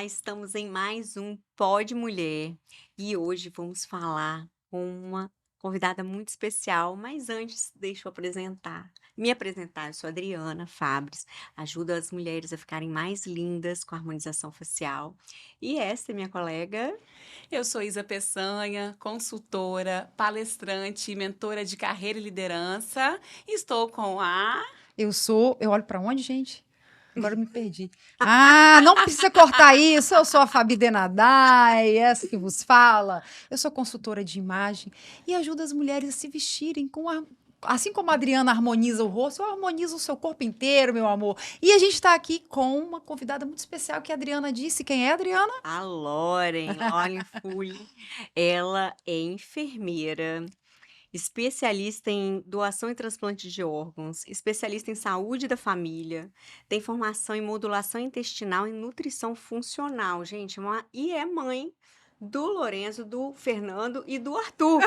estamos em mais um Pode Mulher e hoje vamos falar com uma convidada muito especial, mas antes deixa eu me apresentar, eu sou Adriana Fabres, ajudo as mulheres a ficarem mais lindas com a harmonização facial e essa é minha colega. Eu sou Isa Peçanha, consultora, palestrante, e mentora de carreira e liderança. Estou com a. Eu olho para onde, gente? Agora eu me perdi. Ah, não precisa cortar isso. Eu sou a Fabi Denadai, essa que vos fala. Eu sou consultora de imagem e ajudo as mulheres a se vestirem assim como a Adriana harmoniza o rosto, eu harmonizo o seu corpo inteiro, meu amor. E a gente está aqui com uma convidada muito especial que a Adriana disse. Quem é, Adriana? A Lauren Fully, ela é enfermeira, especialista em doação e transplante de órgãos, especialista em saúde da família, tem formação em modulação intestinal e nutrição funcional, gente, e é mãe do Lorenzo, do Fernando e do Arthur,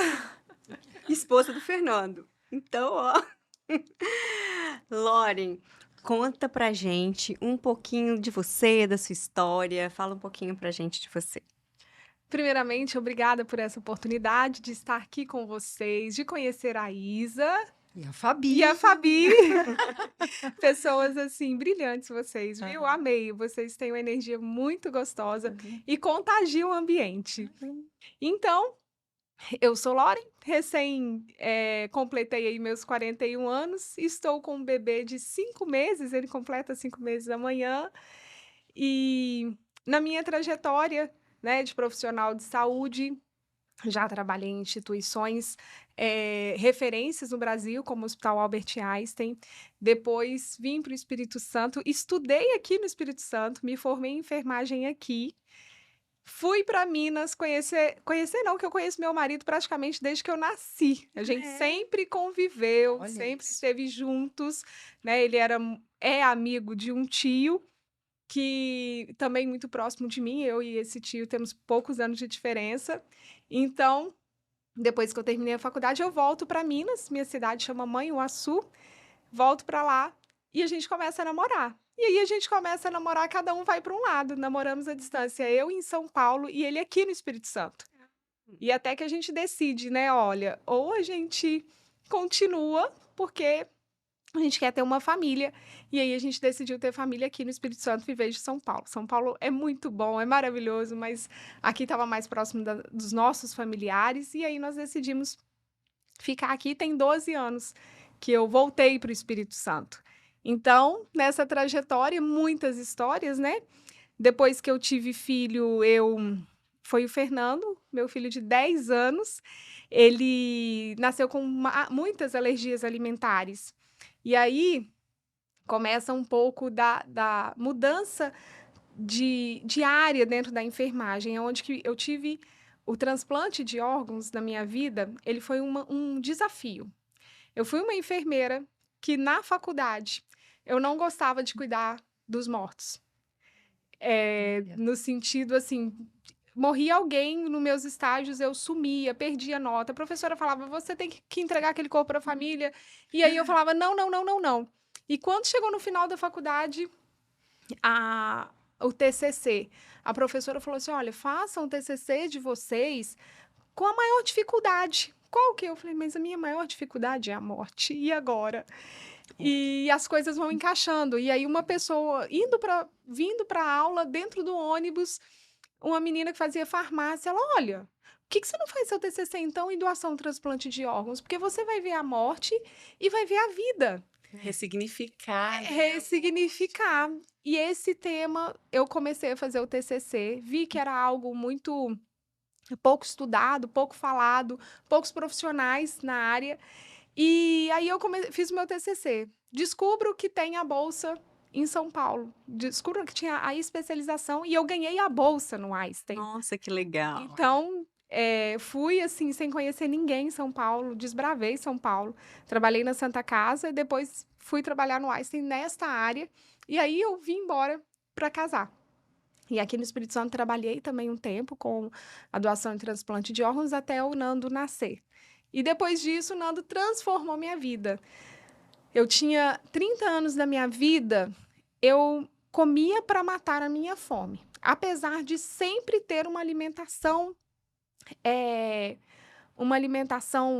esposa do Fernando. Então, ó, Lauren, conta pra gente um pouquinho de você, da sua história, fala um pouquinho pra gente de você. Primeiramente, obrigada por essa oportunidade de estar aqui com vocês, de conhecer a Isa E a Fabi. e a Fabi. Pessoas, assim, brilhantes vocês, viu? Amei. Vocês têm uma energia muito gostosa e contagiam o ambiente. Então, eu sou Lauren, completei aí meus 41 anos, estou com um bebê de 5 meses, ele completa 5 meses amanhã, e na minha trajetória, né, de profissional de saúde, já trabalhei em instituições, referências no Brasil, como o Hospital Albert Einstein. Depois vim para o Espírito Santo, estudei aqui no Espírito Santo, me formei em enfermagem aqui. Fui para Minas conhecer não, que eu conheço meu marido praticamente desde que eu nasci. A gente sempre conviveu, Olha sempre isso. esteve juntos, né? Ele é amigo de um tio que também muito próximo de mim. Eu e esse tio temos poucos anos de diferença. Então, depois que eu terminei a faculdade, eu volto para Minas, minha cidade chama Manhuaçu, volto para lá e a gente começa a namorar. E aí a gente começa a namorar, cada um vai para um lado, namoramos à distância, eu em São Paulo e ele aqui no Espírito Santo. E até que a gente decide, né, olha, ou a gente continua, porque a gente quer ter uma família, e aí a gente decidiu ter família aqui no Espírito Santo em vez de São Paulo. São Paulo é muito bom, é maravilhoso, mas aqui estava mais próximo dos nossos familiares, e aí nós decidimos ficar aqui. Tem 12 anos que eu voltei para o Espírito Santo. Então, nessa trajetória, muitas histórias, né? Depois que eu tive filho, foi o Fernando, meu filho de 10 anos. Ele nasceu com muitas alergias alimentares. E aí começa um pouco da mudança de área dentro da enfermagem, onde que eu tive o transplante de órgãos na minha vida. Ele foi um desafio. Eu fui uma enfermeira que, na faculdade, eu não gostava de cuidar dos mortos. No sentido, assim, morria alguém nos meus estágios, eu sumia, perdia nota. A professora falava, você tem que entregar aquele corpo para a família. E aí eu falava, não, não, não, não, não. E quando chegou no final da faculdade, o TCC, a professora falou assim, olha, façam o TCC de vocês com a maior dificuldade. Qual que? Eu falei, mas a minha maior dificuldade é a morte. E agora? E as coisas vão encaixando. E aí uma pessoa vindo para a aula, dentro do ônibus, uma menina que fazia farmácia, ela, olha, por que você não faz seu TCC, então, em doação e transplante de órgãos? Porque você vai ver a morte e vai ver a vida. Ressignificar. Ressignificar. E esse tema, eu comecei a fazer o TCC, vi que era algo muito pouco estudado, pouco falado, poucos profissionais na área. E aí eu fiz o meu TCC. Descubro que tem a bolsa em São Paulo. Descubro que tinha a especialização e eu ganhei a bolsa no Einstein. Nossa, que legal. Então, fui assim, sem conhecer ninguém em São Paulo, desbravei São Paulo. Trabalhei na Santa Casa e depois fui trabalhar no Einstein nesta área. E aí eu vim embora para casar. E aqui no Espírito Santo trabalhei também um tempo com a doação e transplante de órgãos até o Nando nascer. E depois disso, o Nando transformou minha vida. Eu tinha 30 anos da minha vida, eu comia para matar a minha fome. apesar de sempre ter uma alimentação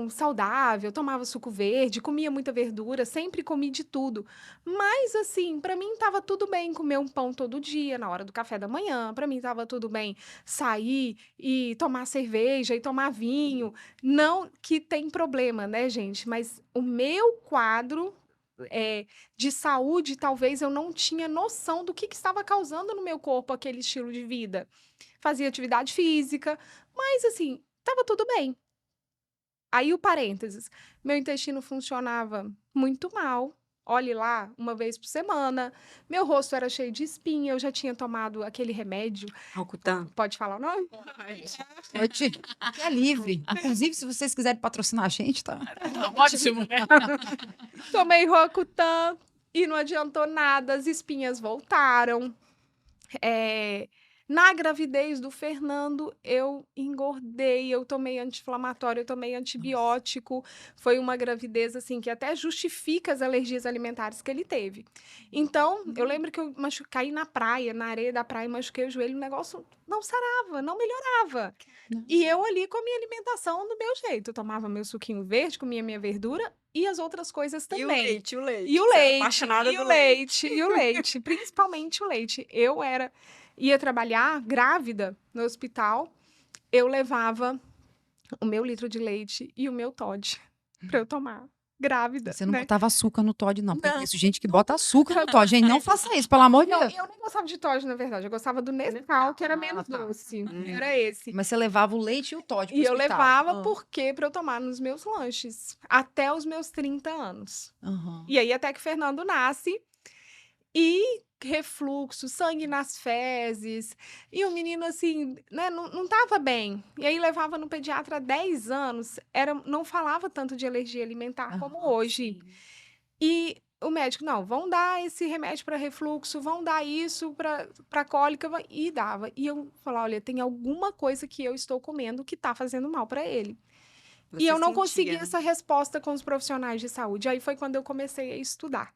saudável, tomava suco verde, comia muita verdura, sempre comi de tudo. Mas, assim, para mim estava tudo bem comer um pão todo dia, na hora do café da manhã. Para mim estava tudo bem sair e tomar cerveja e tomar vinho. Não que tem problema, né, gente? Mas o meu quadro de saúde, talvez eu não tinha noção do que estava causando no meu corpo aquele estilo de vida. Fazia atividade física, mas, assim, estava tudo bem. Aí o parênteses, meu intestino funcionava muito mal. Olhe lá, uma vez por semana. Meu rosto era cheio de espinha. Eu já tinha tomado aquele remédio. Rocutan. Pode falar o nome? É livre. Inclusive, se vocês quiserem patrocinar a gente, tá? Ótimo. Tomei Rocutan e não adiantou nada. As espinhas voltaram. Na gravidez do Fernando, eu engordei, eu tomei anti-inflamatório, eu tomei antibiótico. Foi uma gravidez, assim, que até justifica as alergias alimentares que ele teve. Então, eu lembro que eu caí na praia, na areia da praia, machuquei o joelho, o negócio não sarava, não melhorava. E eu ali com a minha alimentação do meu jeito. Eu tomava meu suquinho verde, comia minha verdura e as outras coisas E o também. leite, o leite. E o Você é leite, apaixonada e do o leite, e o leite, principalmente o leite. Ia trabalhar grávida no hospital, eu levava o meu litro de leite e o meu Toddy para eu tomar grávida, Você não né? botava açúcar no Toddy, não. Porque eu Não. conheço gente que bota açúcar no Toddy. Gente, não faça isso, pelo amor de Não, Deus. eu nem gostava de Toddy, na verdade. Eu gostava do Nescau, que era Ah, menos tá. doce. Era esse. Mas você levava o leite e o Toddy pro E eu hospital. levava porque para eu tomar nos meus lanches, até os meus 30 anos. Aham. E aí até que o Fernando nasce e refluxo, sangue nas fezes. E o menino, assim, né, não tava bem. E aí levava no pediatra há 10 anos, não falava tanto de alergia alimentar como hoje. E o médico, não, vão dar esse remédio para refluxo, vão dar isso para cólica, e dava. E eu falava, olha, tem alguma coisa que eu estou comendo que está fazendo mal para ele. Você E eu não sentia, consegui né? essa resposta com os profissionais de saúde. Aí foi quando eu comecei a estudar.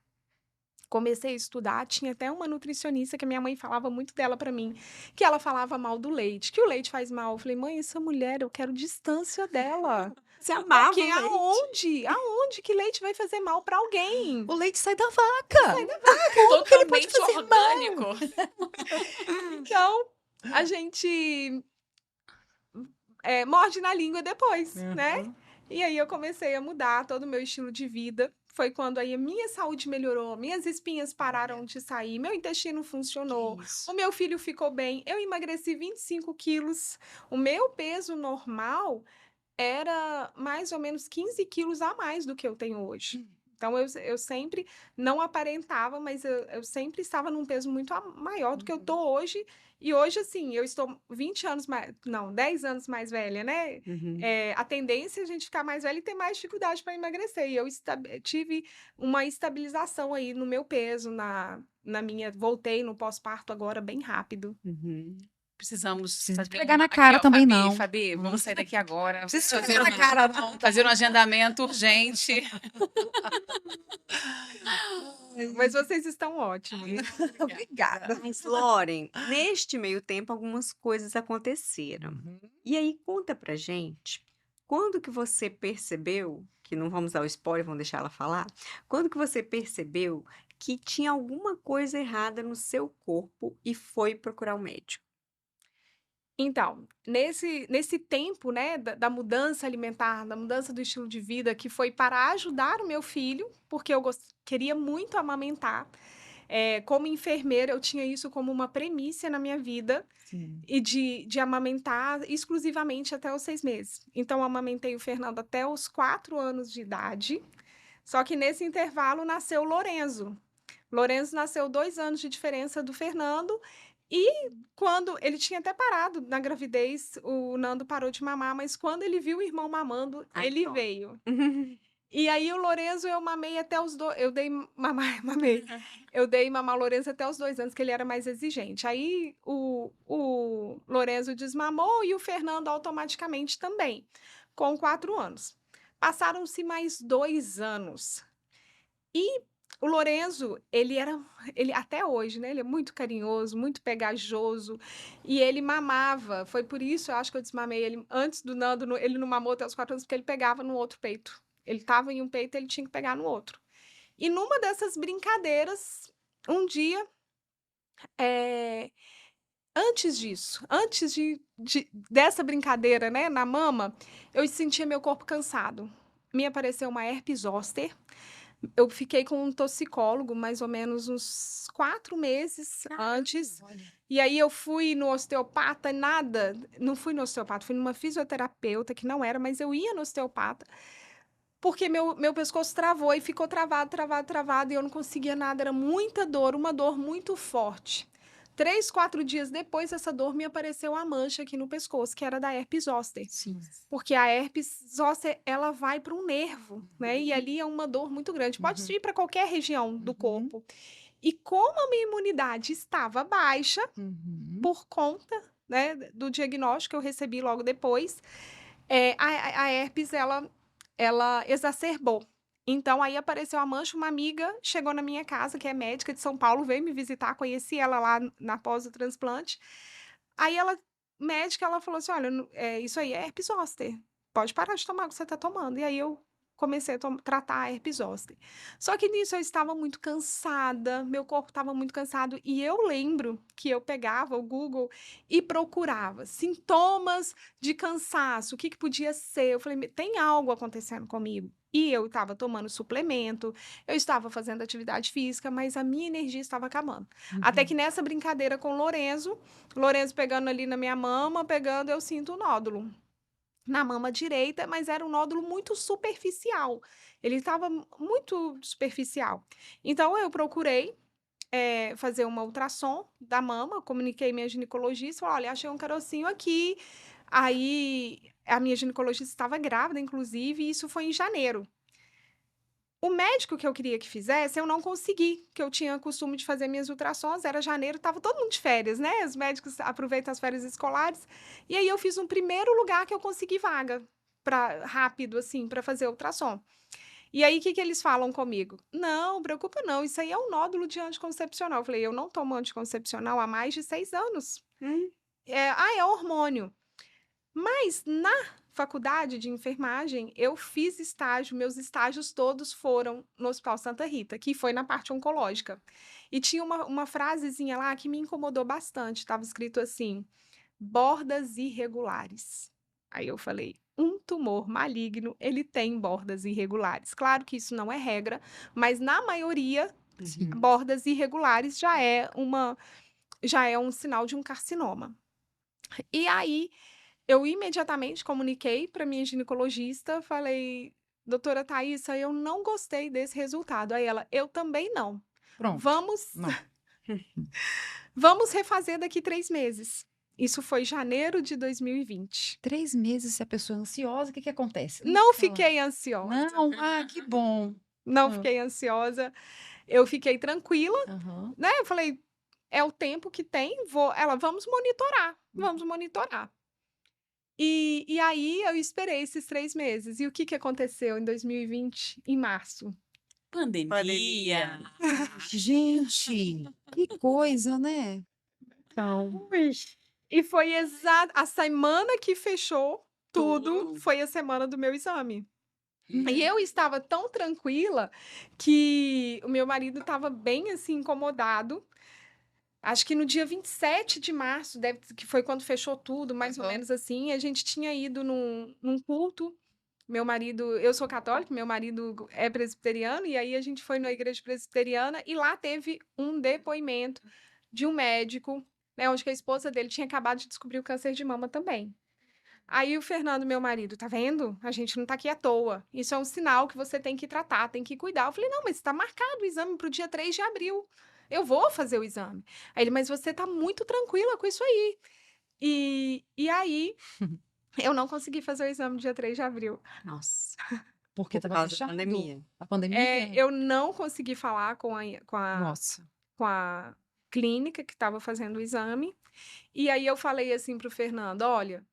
Tinha até uma nutricionista que minha mãe falava muito dela para mim, que ela falava mal do leite, que o leite faz mal. Eu falei, mãe, essa mulher, eu quero distância dela. Você amava Porque o leite. aonde que leite vai fazer mal para alguém? O leite sai da vaca. Totalmente orgânico. Então, a gente morde na língua depois, né? E aí eu comecei a mudar todo o meu estilo de vida. Foi quando aí a minha saúde melhorou, minhas espinhas pararam de sair, meu intestino funcionou, o meu filho ficou bem, eu emagreci 25 quilos. O meu peso normal era mais ou menos 15 quilos a mais do que eu tenho hoje. Então, eu sempre não aparentava, mas eu sempre estava num peso muito maior do que eu estou hoje. E hoje, assim, eu estou 20 anos mais... Não, 10 anos mais velha, né? A tendência é a gente ficar mais velha e ter mais dificuldade para emagrecer. E eu tive uma estabilização aí no meu peso, na minha... Voltei no pós-parto agora bem rápido. Precisamos Precisa fazer esfregar na cara também, Fabi, não. Fabi, vamos sair daqui agora. Precisa Fazer esfregar na cara, não. fazer um agendamento urgente. Mas vocês estão ótimos. Obrigada. Mas, Loren, neste meio tempo, algumas coisas aconteceram. E aí, conta pra gente, quando que você percebeu, que não vamos dar o spoiler, vamos deixar ela falar, quando que você percebeu que tinha alguma coisa errada no seu corpo e foi procurar o médico? Então, nesse tempo, né, da mudança alimentar, da mudança do estilo de vida, que foi para ajudar o meu filho, porque eu queria muito amamentar. Como enfermeira, eu tinha isso como uma premissa na minha vida, e de amamentar exclusivamente até os 6 meses. Então, eu amamentei o Fernando até os 4 anos de idade, só que nesse intervalo nasceu o Lorenzo. Lorenzo nasceu 2 anos de diferença do Fernando, e quando ele tinha até parado na gravidez, o Nando parou de mamar, mas quando ele viu o irmão mamando, Ai, ele pronto. veio. E aí o Lorenzo eu mamei até os 2, eu dei mamei. Eu dei mamar o Lorenzo até os 2 anos, que ele era mais exigente. Aí o Lorenzo desmamou e o Fernando automaticamente também, com 4 anos. Passaram-se mais 2 anos. E O Lorenzo, ele até hoje, né? Ele é muito carinhoso, muito pegajoso, e ele mamava. Foi por isso, eu acho que eu desmamei ele antes do Nando. Ele não mamou até os 4 anos, porque ele pegava no outro peito. Ele estava em um peito, ele tinha que pegar no outro. E numa dessas brincadeiras, um dia, é, antes disso, dessa brincadeira, né, na mama, eu sentia meu corpo cansado. Me apareceu uma herpes zoster. Eu fiquei com um toxicólogo mais ou menos uns 4 meses antes. Olha. E aí eu fui no osteopata, nada. Não fui no osteopata, fui numa fisioterapeuta, que não era, mas eu ia no osteopata, porque meu pescoço travou e ficou travado, e eu não conseguia nada. Era muita dor, uma dor muito forte. 3, 4 dias depois, essa dor me apareceu a mancha aqui no pescoço, que era da herpes zoster. Sim. Porque a herpes zoster, ela vai para um nervo, né? E ali é uma dor muito grande. Pode ir para qualquer região do corpo. E como a minha imunidade estava baixa, por conta, né, do diagnóstico que eu recebi logo depois, a herpes, ela exacerbou. Então, aí apareceu a mancha, uma amiga chegou na minha casa, que é médica de São Paulo, veio me visitar, conheci ela lá na pós do transplante. Aí médica, ela falou assim, olha, isso aí é herpes zoster, pode parar de tomar o que você está tomando. E aí eu comecei a tratar a herpes zoster. Só que nisso eu estava muito cansada, meu corpo estava muito cansado, e eu lembro que eu pegava o Google e procurava sintomas de cansaço, o que podia ser. Eu falei, tem algo acontecendo comigo. E eu estava tomando suplemento, eu estava fazendo atividade física, mas a minha energia estava acabando. Até que nessa brincadeira com o Lorenzo pegando ali na minha mama, eu sinto um nódulo na mama direita, mas era um nódulo muito superficial. Ele estava muito superficial. Então, eu procurei fazer uma ultrassom da mama, comuniquei minha ginecologista, falei, olha, achei um carocinho aqui. Aí, a minha ginecologista estava grávida, inclusive, e isso foi em janeiro. O médico que eu queria que fizesse, eu não consegui, que eu tinha costume de fazer minhas ultrassons, era janeiro, estava todo mundo de férias, né? Os médicos aproveitam as férias escolares. E aí eu fiz um primeiro lugar que eu consegui vaga, rápido, assim, para fazer ultrassom. E aí, o que eles falam comigo? Não, preocupa não, isso aí é um nódulo de anticoncepcional. Eu falei, eu não tomo anticoncepcional há mais de 6 anos. É hormônio. Mas na faculdade de enfermagem, eu fiz estágio, meus estágios todos foram no Hospital Santa Rita, que foi na parte oncológica. E tinha uma frasezinha lá que me incomodou bastante, estava escrito assim, bordas irregulares. Aí eu falei, um tumor maligno, ele tem bordas irregulares. Claro que isso não é regra, mas na maioria, bordas irregulares já é um sinal de um carcinoma. E aí, eu imediatamente comuniquei para minha ginecologista, falei, doutora Thaísa, eu não gostei desse resultado. Aí ela, eu também não. Pronto. Vamos refazer daqui 3 meses. Isso foi janeiro de 2020. 3 meses, se a pessoa é ansiosa, o que acontece? Não fiquei ansiosa. Não, que bom. Não fiquei ansiosa. Eu fiquei tranquila, né? Eu falei, é o tempo que tem, vamos monitorar. E aí eu esperei esses 3 meses. E o que aconteceu em 2020, em março? Pandemia. Gente, que coisa, né? Então, E foi a semana que fechou tudo, foi a semana do meu exame. E eu estava tão tranquila que o meu marido estava bem assim incomodado. Acho que no dia 27 de março, que foi quando fechou tudo, mais ou menos assim, a gente tinha ido num culto. Meu marido, eu sou católica, meu marido é presbiteriano, e aí a gente foi na igreja presbiteriana e lá teve um depoimento de um médico, né, onde que a esposa dele tinha acabado de descobrir o câncer de mama também. Aí o Fernando, meu marido, tá vendo? A gente não tá aqui à toa. Isso é um sinal que você tem que tratar, tem que cuidar. Eu falei, não, mas está marcado o exame para o dia 3 de abril. Eu vou fazer o exame. Aí ele, mas você tá muito tranquila com isso aí. E aí, eu não consegui fazer o exame no dia 3 de abril. nossa, Porque por estava causa da fechado. pandemia. A pandemia? Eu não consegui falar com Nossa. a clínica que estava fazendo o exame. E aí eu falei assim pro Fernando, olha,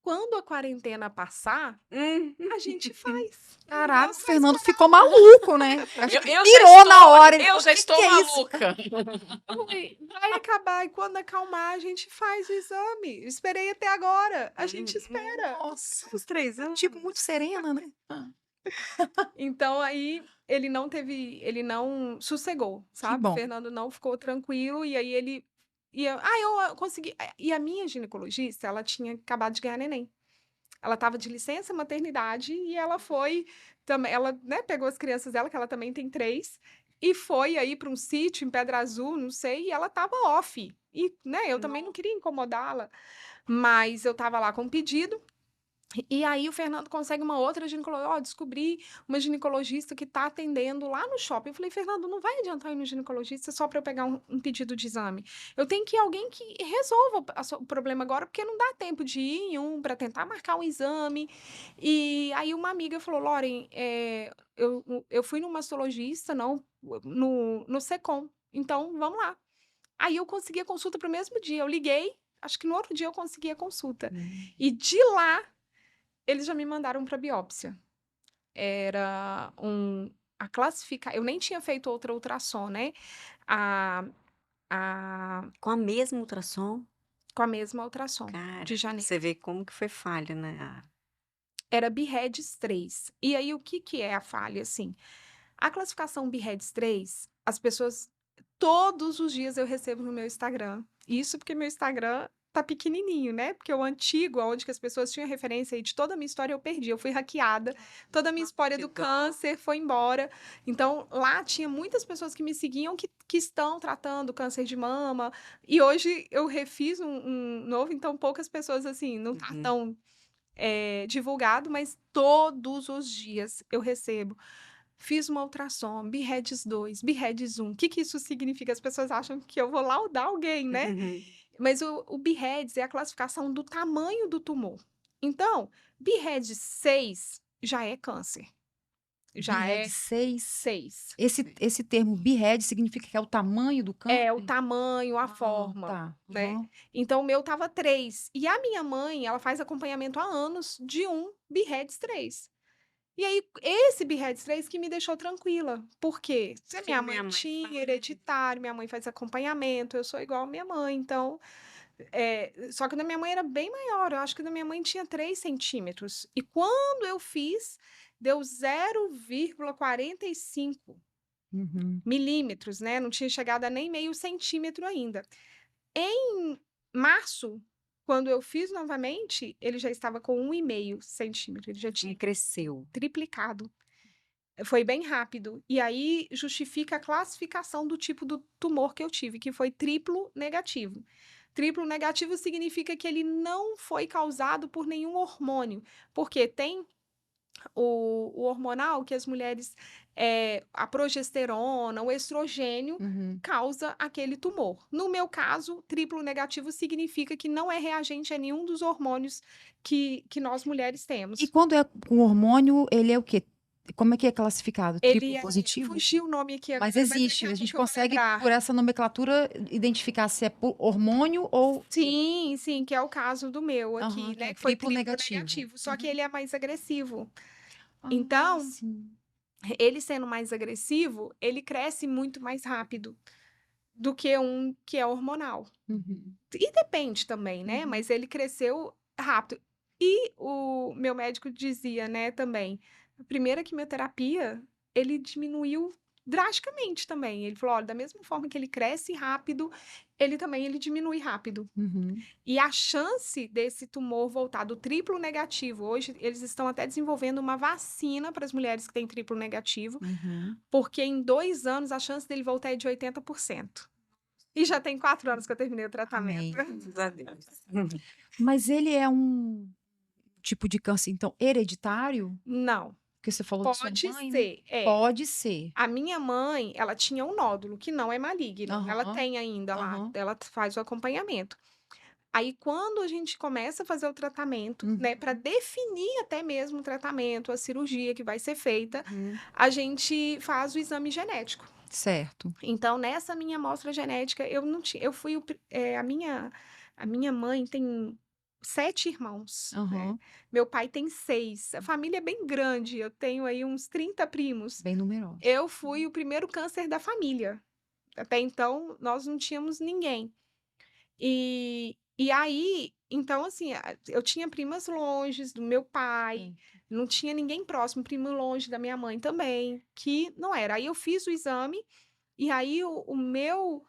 Quando a quarentena passar, a gente faz. Caraca, o Nossa, Fernando ficou maluco, né? Acho que Eu já pirou na hora. Ele Eu falou, já "Que estou que é isso?" maluca. vai acabar. E quando acalmar, a gente faz o exame. Esperei até agora. A gente espera. Nossa, Uns 3 anos. tipo muito serena, né? Então, aí, ele não sossegou, sabe? bom. Fernando não ficou tranquilo, e aí ele eu consegui. E a minha ginecologista, ela tinha acabado de ganhar neném. Ela estava de licença maternidade e ela foi também, ela, né, pegou as crianças dela, que ela também tem 3, e foi aí para um sítio em Pedra Azul, não sei, e ela estava off. E, né, eu também não queria incomodá-la, mas eu estava lá com um pedido. E aí o Fernando consegue uma outra ginecologista. Ó, descobri uma ginecologista que está atendendo lá no shopping. Eu falei, Fernando, não vai adiantar ir no ginecologista só para eu pegar um pedido de exame. Eu tenho que ir alguém que resolva o problema agora, porque não dá tempo de ir em um para tentar marcar um exame. E aí uma amiga falou, Lauren, eu fui no mastologista, não, no Secom. Então, vamos lá. Aí eu consegui a consulta para o mesmo dia. Eu liguei, acho que no outro dia eu consegui a consulta. E de lá, eles já me mandaram para biópsia. Era a classificar. Eu nem tinha feito outra ultrassom, né? A, Com a mesma ultrassom, com a mesma ultrassom cara, de janeiro. você vê como que foi falha, né? Era BIREDS 3. E aí, o que é a falha, assim? A classificação BIREDS 3, as pessoas, todos os dias eu recebo no meu Instagram. Isso porque meu Instagram tá pequenininho, né? Porque o antigo, onde que as pessoas tinham referência aí de toda a minha história, eu perdi. Eu fui hackeada. Toda a minha história do que dó. câncer foi embora. Então, lá tinha muitas pessoas que me seguiam que estão tratando câncer de mama. E hoje eu refiz um novo, então poucas pessoas, assim, não tá Uhum. tão divulgado, mas todos os dias eu recebo. Fiz uma ultrassom, BIREDS 2, BIREDS 1. O que isso significa? As pessoas acham que eu vou laudar alguém, né? Mas o BIREDS é a classificação do tamanho do tumor. Então, BIREDS 6 já é câncer. Já é BIRED 6. 6. Esse termo BIRED significa que é o tamanho do câncer? É o tamanho, a forma. Tá. Né? Uhum. Então, o meu tava 3. E a minha mãe, ela faz acompanhamento há anos de um BIREDS 3. E aí, esse BIREDS 3 que me deixou tranquila. Por quê? Se a Porque minha minha mãe mãe tinha faz. hereditário, minha mãe faz acompanhamento, eu sou igual a minha mãe. Então, só que o da minha mãe era bem maior. Eu acho que o da minha mãe tinha 3 centímetros. E quando eu fiz, deu 0,45 Uhum. milímetros, né? Não tinha chegado a nem meio centímetro ainda. Em março, quando eu fiz novamente, ele já estava com 1,5 centímetro. Ele já tinha Cresceu. triplicado. Foi bem rápido. E aí justifica a classificação do tipo do tumor que eu tive, que foi triplo negativo. Triplo negativo significa que ele não foi causado por nenhum hormônio, porque tem o hormonal que as mulheres, a progesterona, o estrogênio, Uhum. causa aquele tumor. No meu caso, triplo negativo significa que não é reagente a nenhum dos hormônios que nós mulheres temos. E quando é com hormônio, ele é o quê? Como é que é classificado? Triplo positivo? Fugiu o nome aqui agora, Mas daqui existe, a pouco gente eu vou consegue, lembrar. por essa nomenclatura, identificar se é por hormônio ou. Sim, sim, que é o caso do meu aqui, Aham, que né? é Que foi triplo triplo negativo. negativo. Só que ele é mais agressivo. Ah, Então, sim. ele sendo mais agressivo, ele cresce muito mais rápido do que um que é hormonal. Uhum. E depende também, né? Uhum. Mas ele cresceu rápido. E o meu médico dizia, né, também, a primeira quimioterapia, ele diminuiu drasticamente também. Ele falou, olha, da mesma forma que ele cresce rápido, ele diminui rápido. Uhum. E a chance desse tumor voltar do triplo negativo, hoje eles estão até desenvolvendo uma vacina para as mulheres que têm triplo negativo, Uhum. porque em 2 anos a chance dele voltar é de 80%. E já tem 4 anos que eu terminei o tratamento. Amém. Graças a Deus. Mas ele é um tipo de câncer, então, hereditário? Não, Porque você falou da sua pode mãe, né? ser. Pode ser. A minha mãe, ela tinha um nódulo que não é maligno. Ela Aham, tem ainda lá, aham. ela faz o acompanhamento. Aí, quando a gente começa a fazer o tratamento, Uhum. né, para definir até mesmo o tratamento, a cirurgia que vai ser feita, Uhum. a gente faz o exame genético. Certo. Então, nessa minha amostra genética, eu não tinha, eu fui a minha mãe tem 7 irmãos, né? Aham. Meu pai tem 6. A família é bem grande, eu tenho aí uns 30 primos. Bem numeroso. Eu fui o primeiro câncer da família. Até então, nós não tínhamos ninguém. E aí, então, assim, eu tinha primas longes do meu pai, não tinha ninguém próximo, primo longe da minha mãe também, que não era. Aí eu fiz o exame, e aí o meu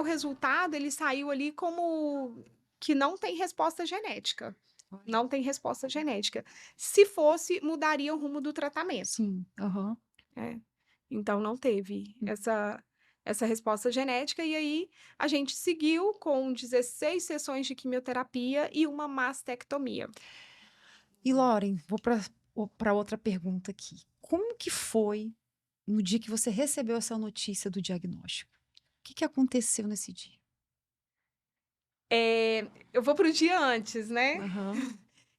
resultado, ele saiu ali como que não tem resposta genética. Olha. Não tem resposta genética. Se fosse, mudaria o rumo do tratamento. Sim. Aham. É. Então, não teve essa resposta genética. E aí, a gente seguiu com 16 sessões de quimioterapia e uma mastectomia. E, Lauren, vou para outra pergunta aqui. Como que foi no dia que você recebeu essa notícia do diagnóstico? O que aconteceu nesse dia? Eu vou para o dia antes, né? Aham.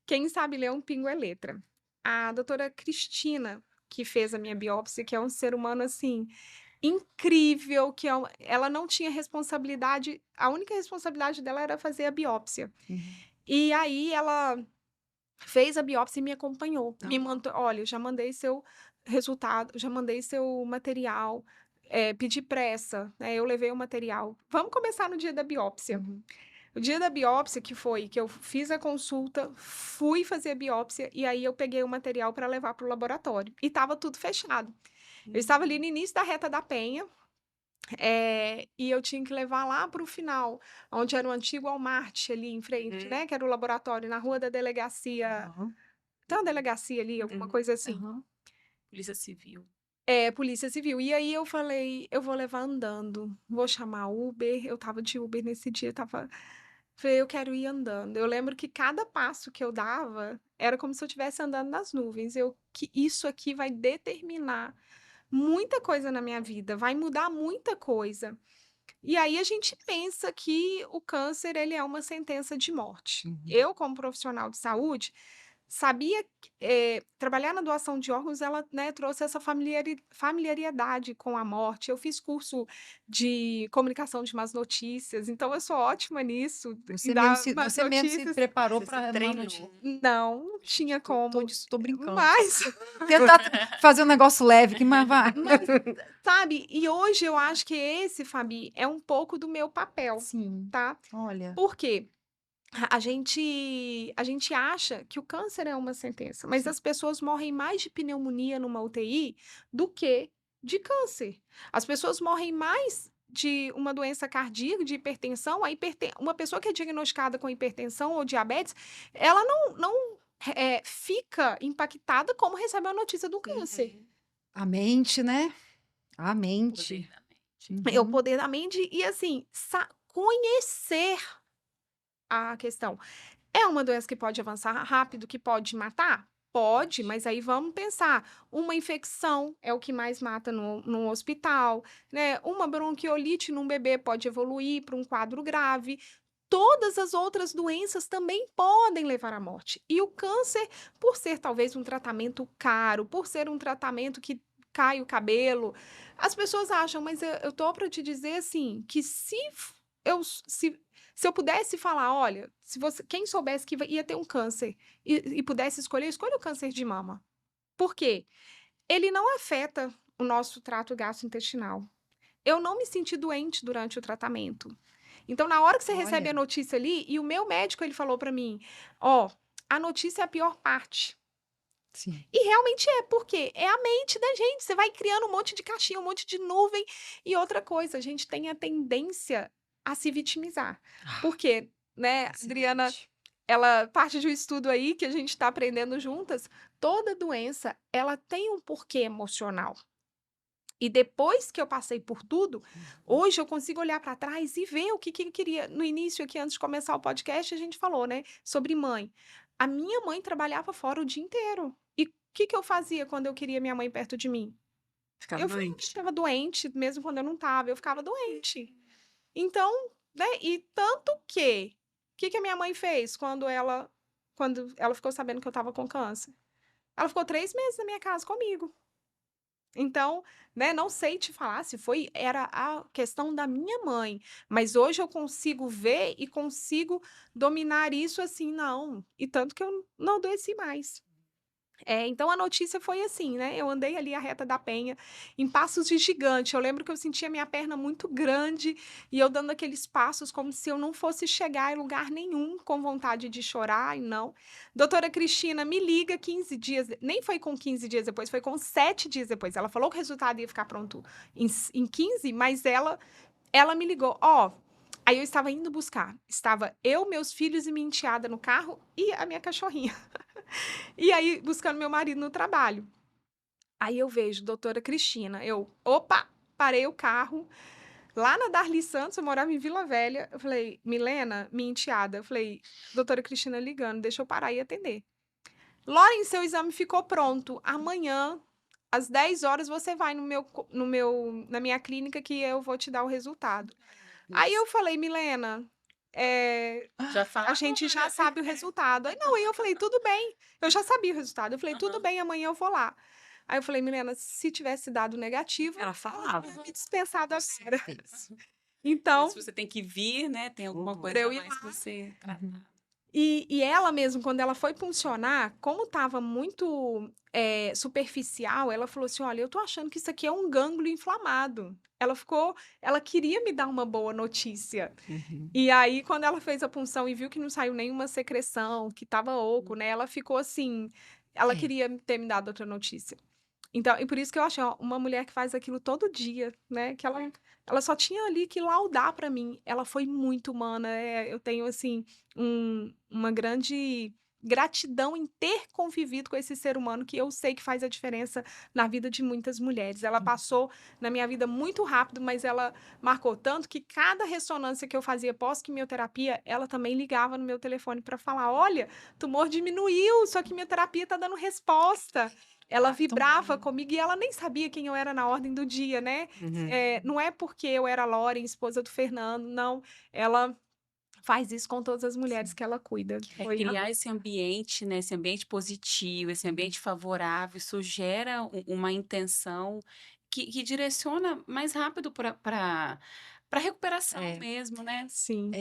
Quem sabe ler um pingo é letra. A doutora Cristina, que fez a minha biópsia, que é um ser humano, assim, incrível, que ela não tinha responsabilidade, a única responsabilidade dela era fazer a biópsia. Uhum. E aí, ela fez a biópsia e me acompanhou. Me Ah. mandou, olha, já mandei seu resultado, já mandei seu material, pedi pressa, né? Eu levei o material. Vamos começar no dia da biópsia. Uhum. O dia da biópsia, que foi que eu fiz a consulta, fui fazer a biópsia e aí eu peguei o material para levar para o laboratório. E estava tudo fechado. Eu estava ali no início da Reta da Penha, e eu tinha que levar lá para o final, onde era o antigo Walmart ali em frente, né? Que era o laboratório, na rua da delegacia. Aham. Tem uma delegacia ali, alguma coisa assim. Aham. Polícia Civil. Polícia Civil. E aí eu falei, eu vou levar andando, vou chamar Uber. Eu tava de Uber nesse dia, falei, eu quero ir andando. Eu lembro que cada passo que eu dava era como se eu estivesse andando nas nuvens. Que isso aqui vai determinar muita coisa na minha vida, vai mudar muita coisa. E aí a gente pensa que o câncer, ele é uma sentença de morte. Uhum. Eu, como profissional de saúde, sabia que trabalhar na doação de órgãos, ela, né, trouxe essa familiaridade com a morte. Eu fiz curso de comunicação de más notícias, então eu sou ótima nisso, Você em mesmo dar se, más você mesmo se notícias. preparou Você se para treinou. Não tinha como. Estou brincando. Mas, Tentar fazer um negócio leve, que mais vai. sabe, e hoje eu acho que esse, Fabi, é um pouco do meu papel, Sim. tá? Olha. Por quê? A gente acha que o câncer é uma sentença, mas Sim. as pessoas morrem mais de pneumonia numa UTI do que de câncer. As pessoas morrem mais de uma doença cardíaca, de hipertensão. Uma pessoa que é diagnosticada com hipertensão ou diabetes, ela não fica impactada como recebe a notícia do câncer. A mente, né? A Poder mente. da mente. É o Uhum. poder da mente e, assim, conhecer a questão. É uma doença que pode avançar rápido, que pode matar? Pode, mas aí vamos pensar. Uma infecção é o que mais mata no hospital, né? Uma bronquiolite num bebê pode evoluir para um quadro grave. Todas as outras doenças também podem levar à morte. E o câncer, por ser talvez um tratamento caro, por ser um tratamento que cai o cabelo, as pessoas acham, mas eu tô para te dizer assim, que se eu pudesse falar, olha, quem soubesse que ia ter um câncer e pudesse escolher, escolha o câncer de mama. Por quê? Ele não afeta o nosso trato gastrointestinal. Eu não me senti doente durante o tratamento. Então, na hora que você recebe Olha. a notícia ali, e o meu médico, ele falou pra mim, ó, a notícia é a pior parte. Sim. E realmente é, porque é a mente da gente. Você vai criando um monte de caixinha, um monte de nuvem. E outra coisa, a gente tem a tendência a se vitimizar. Porque, né, Adriana, ela parte de um estudo aí que a gente está aprendendo juntas. Toda doença, ela tem um porquê emocional. E depois que eu passei por tudo, hoje eu consigo olhar para trás e ver o que eu queria. No início, aqui, antes de começar o podcast, a gente falou, né, sobre mãe. A minha mãe trabalhava fora o dia inteiro. E o que eu fazia quando eu queria minha mãe perto de mim? Ficava Eu doente. ficava doente, mesmo quando eu não estava, eu ficava doente. Então, né, e tanto que, o que a minha mãe fez quando ela ficou sabendo que eu estava com câncer? Ela ficou 3 meses na minha casa comigo. Então, né, não sei te falar se era a questão da minha mãe, mas hoje eu consigo ver e consigo dominar isso assim, não. E tanto que eu não adoeci mais. Então a notícia foi assim, né? Eu andei ali a Reta da Penha em passos de gigante. Eu lembro que eu sentia minha perna muito grande e eu dando aqueles passos como se eu não fosse chegar em lugar nenhum com vontade de chorar e não. Doutora Cristina me liga 15 dias, nem foi com 15 dias depois, foi com 7 dias depois. Ela falou que o resultado ia ficar pronto em 15, mas ela me ligou, ó. Aí eu estava indo buscar. Estava eu, meus filhos e minha enteada no carro e a minha cachorrinha. E aí, buscando meu marido no trabalho. Aí eu vejo doutora Cristina. Opa, parei o carro. Lá na Darli Santos, eu morava em Vila Velha. Eu falei, Milena, minha enteada. Eu falei, doutora Cristina ligando, deixa eu parar e atender. Lauren, seu exame ficou pronto. Amanhã, às 10 horas, você vai na minha clínica que eu vou te dar o resultado. Aí eu falei, Milena, Já fala a gente já sabe o resultado. Aí, não, aí eu falei, tudo bem. Eu já sabia o resultado. Eu falei, tudo bem, amanhã eu vou lá. Aí eu falei, Milena, se tivesse dado negativo, Ela falava. eu me dispensado agora. Certeza. Então, Se você tem que vir, né? Tem alguma Uhum. coisa Pra eu a ir mais lá. que você tratar. e ela mesmo, quando ela foi puncionar, como estava muito superficial, ela falou assim, olha, eu tô achando que isso aqui é um gânglio inflamado. Ela queria me dar uma boa notícia. Uhum. E aí, quando ela fez a punção e viu que não saiu nenhuma secreção, que estava oco, né? Ela ficou assim. Ela É. queria ter me dado outra notícia. Então, e por isso que eu achei, ó, uma mulher que faz aquilo todo dia, né? Que ela só tinha ali que laudar para mim. Ela foi muito humana. Eu tenho, assim, uma grande gratidão em ter convivido com esse ser humano que eu sei que faz a diferença na vida de muitas mulheres. Ela passou na minha vida muito rápido, mas ela marcou tanto que cada ressonância que eu fazia pós-quimioterapia, ela também ligava no meu telefone para falar: olha, tumor diminuiu, sua quimioterapia está dando resposta. Ela vibrava comigo e ela nem sabia quem eu era na ordem do dia, né? Uhum. Não é porque eu era Lauren, esposa do Fernando, não. Ela faz isso com todas as mulheres que ela cuida. Criar esse ambiente, né? Esse ambiente positivo, esse ambiente favorável, isso gera uma intenção que direciona mais rápido para recuperação É. mesmo, né? Sim.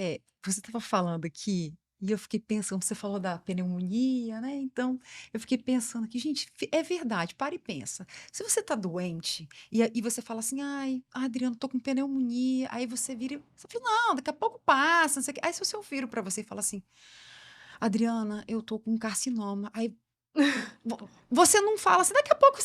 Você estava falando aqui, e eu fiquei pensando, você falou da pneumonia, né? Então, eu fiquei pensando aqui, gente, é verdade, para e pensa. Se você está doente e você fala assim, ai, Adriano, tô com pneumonia, aí você vira, você fala, não, daqui a pouco passa, não sei o quê. Aí se eu viro para você e fala assim, Adriana, eu tô com carcinoma, aí você não fala assim, daqui a pouco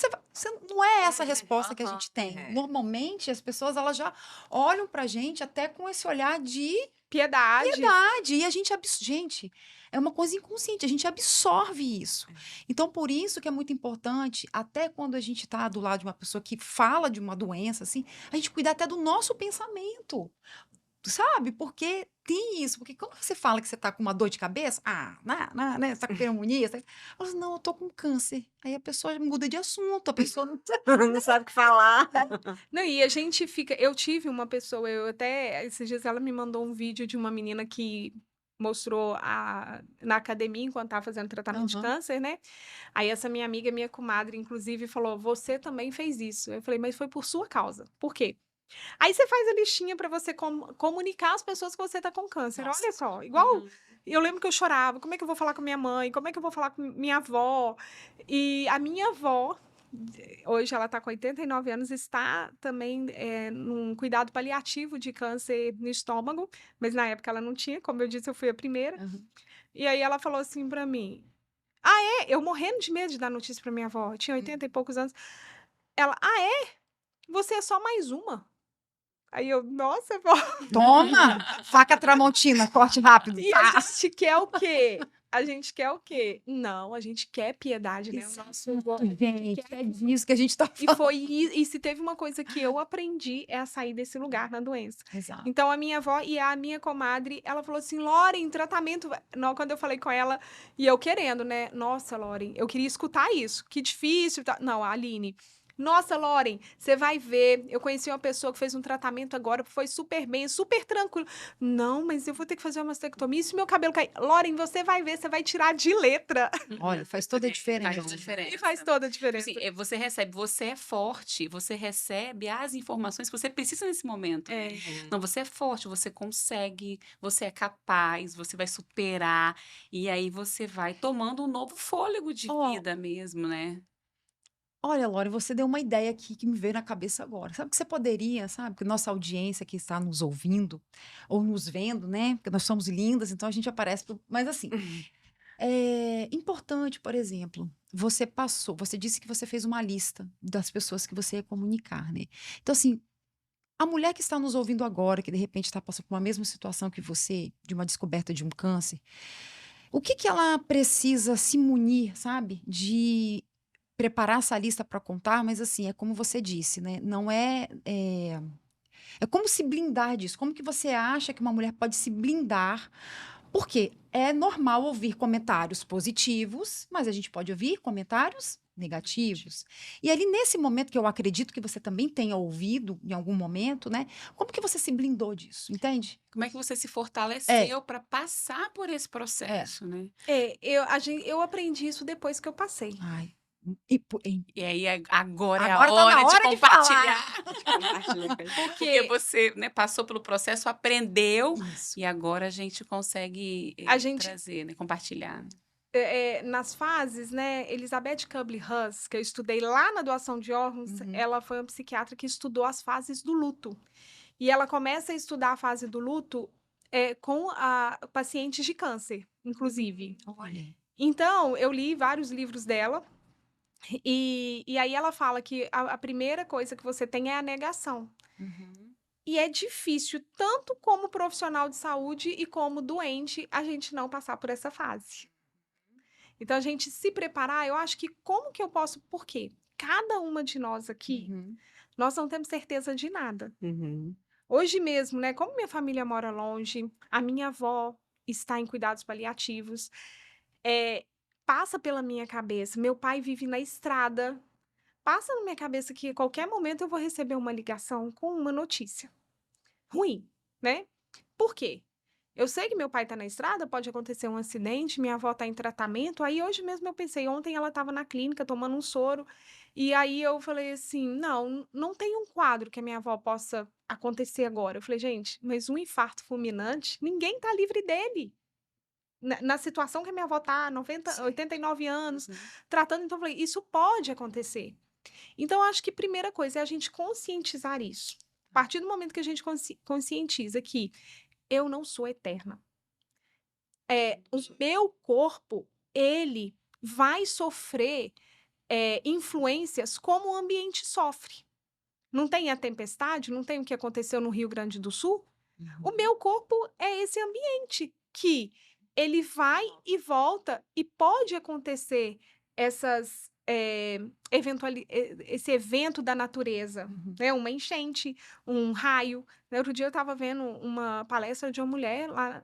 não é essa a resposta que a gente tem. Normalmente, as pessoas, elas já olham pra gente até com esse olhar de Piedade. piedade. E a gente, gente, é uma coisa inconsciente, a gente absorve isso. Então, por isso que é muito importante, até quando a gente está do lado de uma pessoa que fala de uma doença, assim, a gente cuidar até do nosso pensamento. Sabe? Porque tem isso. Porque quando você fala que você tá com uma dor de cabeça, né? Você tá com pneumonia, você fala assim, não, eu tô com câncer. Aí a pessoa muda de assunto, a pessoa não. Não sabe o que falar. Não, e a gente fica. Eu tive uma pessoa, eu até. Esses dias ela me mandou um vídeo de uma menina que mostrou na academia enquanto estava fazendo tratamento de Aham. câncer, né? Aí essa minha amiga, minha comadre, inclusive, falou: Você também fez isso. Eu falei, mas foi por sua causa. Por quê? Aí você faz a listinha para você comunicar às pessoas que você tá com câncer. Nossa. Olha só, igual. Uhum. Eu lembro que eu chorava. Como é que eu vou falar com minha mãe? Como é que eu vou falar com minha avó? E a minha avó, hoje ela está com 89 anos, está também num cuidado paliativo de câncer no estômago, mas na época ela não tinha, como eu disse, eu fui a primeira. Aham. E aí ela falou assim para mim: eu morrendo de medo de dar notícia para minha avó, eu tinha 80 e poucos anos. Ela: Você é só mais uma. Aí eu, nossa, vó. Toma! Faca Tramontina, corte rápido. E a gente quer o quê? A gente quer o quê? Não, a gente quer piedade, né? O nosso Gente, é disso que a gente tá falando. E se teve uma coisa que eu aprendi é a sair desse lugar na doença. Exato. Então a minha avó e a minha comadre, ela falou assim: Lauren, tratamento. Não, quando eu falei com ela, e eu querendo, né? Nossa, Lauren, eu queria escutar isso. Que difícil. Não, a Aline. Nossa, Lauren, você vai ver. Eu conheci uma pessoa que fez um tratamento agora, foi super bem, super tranquilo. Não, mas eu vou ter que fazer uma mastectomia. E se meu cabelo cair? Lauren, você vai ver, você vai tirar de letra. Olha, faz toda a Faz diferença. toda a diferença. E faz toda a Tipo diferença. assim, você recebe, você é forte, você recebe as informações que você precisa nesse momento. É. Não, você é forte, você consegue, você é capaz, você vai superar, e aí você vai tomando um novo fôlego de Ó, vida mesmo, né? olha, Lore, você deu uma ideia aqui que me veio na cabeça agora. Sabe que você poderia, sabe? Que nossa audiência que está nos ouvindo ou nos vendo, né? Porque nós somos lindas, então a gente aparece. Mas assim, é importante, por exemplo, você disse que você fez uma lista das pessoas que você ia comunicar, né? Então, assim, a mulher que está nos ouvindo agora, que de repente está passando por uma mesma situação que você, de uma descoberta de um câncer, o que que ela precisa se munir, sabe? De preparar essa lista para contar, mas assim, é como você disse, né? Não é como se blindar disso. Como que você acha que uma mulher pode se blindar? Porque é normal ouvir comentários positivos, mas a gente pode ouvir comentários negativos. E ali, nesse momento que eu acredito que você também tenha ouvido em algum momento, né? Como que você se blindou disso, entende? Como é que você se É, fortaleceu para passar por esse é. processo, né? Eu aprendi isso depois que eu passei. Ai, E aí agora é a agora tá na hora de hora de falar. compartilhar. Compartilha com a gente. Porque Porque você, né, passou pelo processo, aprendeu, Isso. e agora a gente consegue a gente, trazer, né, compartilhar. nas fases, né, Elizabeth Kubler-Ross, que eu estudei lá na doação de órgãos, Uhum. ela foi uma psiquiatra que estudou as fases do luto. E ela começa a estudar a fase do luto com pacientes de câncer, inclusive. Olha. Então, eu li vários livros dela, e aí ela fala que a primeira coisa que você tem é a negação. Uhum. E é difícil, tanto como profissional de saúde e como doente, a gente não passar por essa fase. Então, a gente se preparar, eu acho que como que eu posso... Por quê? Cada uma de nós aqui, Uhum. nós não temos certeza de nada. Uhum. Hoje mesmo, né? Como minha família mora longe, a minha avó está em cuidados paliativos, passa pela minha cabeça. Meu pai vive na estrada. Passa na minha cabeça que a qualquer momento eu vou receber uma ligação com uma notícia ruim, né? Por quê? Eu sei que meu pai está na estrada, pode acontecer um acidente, minha avó está em tratamento. Aí hoje mesmo eu pensei, ontem ela estava na clínica tomando um soro. E aí eu falei assim, não tem um quadro que a minha avó possa acontecer agora. Eu falei, gente, mas um infarto fulminante, ninguém está livre dele. Na situação que a minha avó está, 89 anos, Uhum. tratando, então eu falei, isso pode acontecer. Então, eu acho que a primeira coisa é a gente conscientizar isso. A partir do momento que a gente conscientiza que eu não sou eterna. O meu corpo, ele vai sofrer influências como o ambiente sofre. Não tem a tempestade, não tem o que aconteceu no Rio Grande do Sul? O meu corpo é esse ambiente que ele vai e volta e pode acontecer esse evento da natureza, Uhum. né? Uma enchente, um raio. Né? Outro dia eu estava vendo uma palestra de uma mulher lá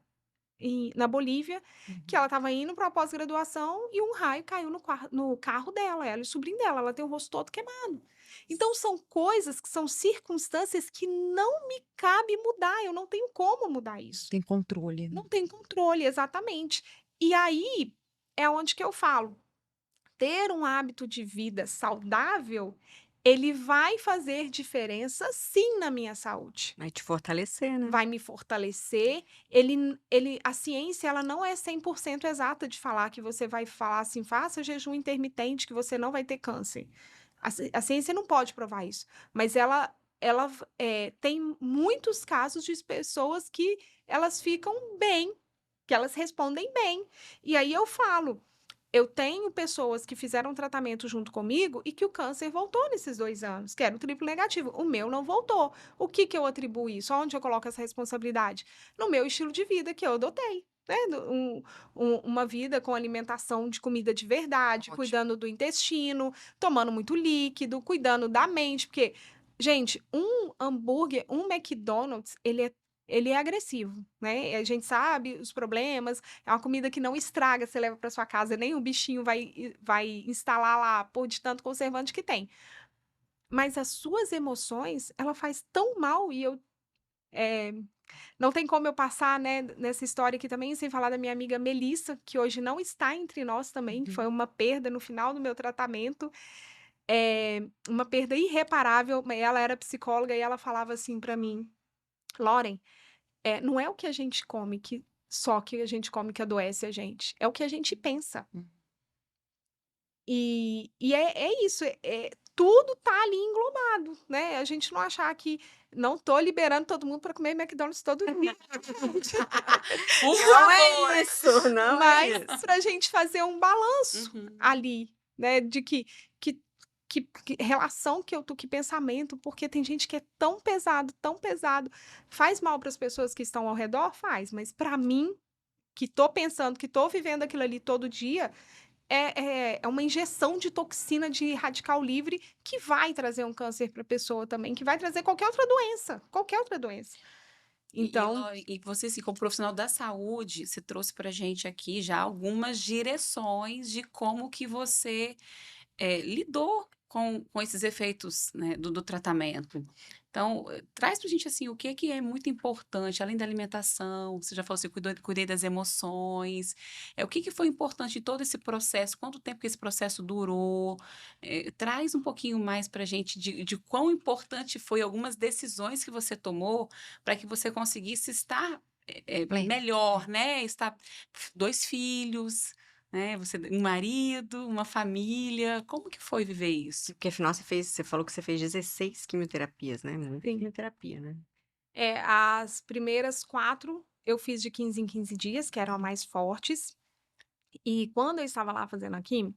na Bolívia, que ela estava indo para a pós-graduação e um raio caiu no carro dela, ela e o sobrinho dela, ela tem o rosto todo queimado. Então, são coisas que são circunstâncias que não me cabe mudar, eu não tenho como mudar isso. Tem controle, né? Não tem controle, exatamente. E aí é onde que eu falo, ter um hábito de vida saudável, ele vai fazer diferença sim na minha saúde. Vai te fortalecer, né? Vai me fortalecer. A ciência, ela não é 100% exata de falar que você vai falar assim, faça jejum intermitente que você não vai ter câncer. A ciência não pode provar isso, mas ela tem muitos casos de pessoas que elas ficam bem, que elas respondem bem. E aí eu falo, eu tenho pessoas que fizeram tratamento junto comigo e que o câncer voltou nesses 2 anos, que era o triplo negativo. O meu não voltou. O que que eu atribuo isso? Onde eu coloco essa responsabilidade? No meu estilo de vida que eu adotei. Né? Uma vida com alimentação de comida de verdade, Ótimo. cuidando do intestino, tomando muito líquido, cuidando da mente, porque, gente, um hambúrguer, um McDonald's, ele é agressivo, né? A gente sabe os problemas, é uma comida que não estraga, você leva para sua casa, nem o bichinho vai instalar lá por de tanto conservante que tem. mas as suas emoções, ela faz tão mal e eh, não tem como eu passar, né, nessa história aqui também sem falar da minha amiga Melissa, que hoje não está entre nós também, que Uhum. foi uma perda no final do meu tratamento, uma perda irreparável. Ela era psicóloga e ela falava assim para mim: "Lauren, não é o que a gente come que a gente come que adoece a gente, é o que a gente pensa". Hum. E é isso, tudo tá ali englobado, né, a gente não achar que não tô liberando todo mundo para comer McDonald's todo dia. Por Não favor. é isso, não é Mas isso. pra gente fazer um balanço Uhum. ali, né, de que relação que eu tô, que pensamento, porque tem gente que é tão pesado, faz mal para as pessoas que estão ao redor? Faz, mas para mim, que tô pensando, que tô vivendo aquilo ali todo dia, é uma injeção de toxina de radical livre que vai trazer um câncer para a pessoa também, que vai trazer qualquer outra doença, qualquer outra doença. Então Lori, e você, assim, como profissional da saúde, você trouxe pra gente aqui já algumas direções de como que você lidou com esses efeitos, né, do tratamento. Então, traz para a gente assim, o que que é muito importante, além da alimentação, você já falou assim, cuidei das emoções, o que que foi importante de todo esse processo, quanto tempo que esse processo durou, traz um pouquinho mais para a gente de quão importante foi algumas decisões que você tomou para que você conseguisse estar Plena. melhor, né? Estar 2 filhos, né, você um marido, uma família, como que foi viver isso? Porque afinal você falou que você fez 16 quimioterapias, né, muita sim. quimioterapia, né. As primeiras 4 eu fiz de 15 em 15 dias, que eram as mais fortes, e quando eu estava lá fazendo a quimio,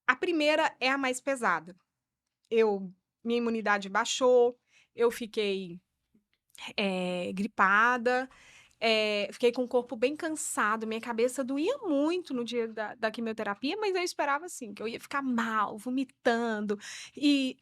a primeira é a mais pesada. Eu Minha imunidade baixou, eu fiquei, gripada, fiquei com o corpo bem cansado, minha cabeça doía muito no dia da quimioterapia, mas eu esperava, assim, que eu ia ficar mal, vomitando, e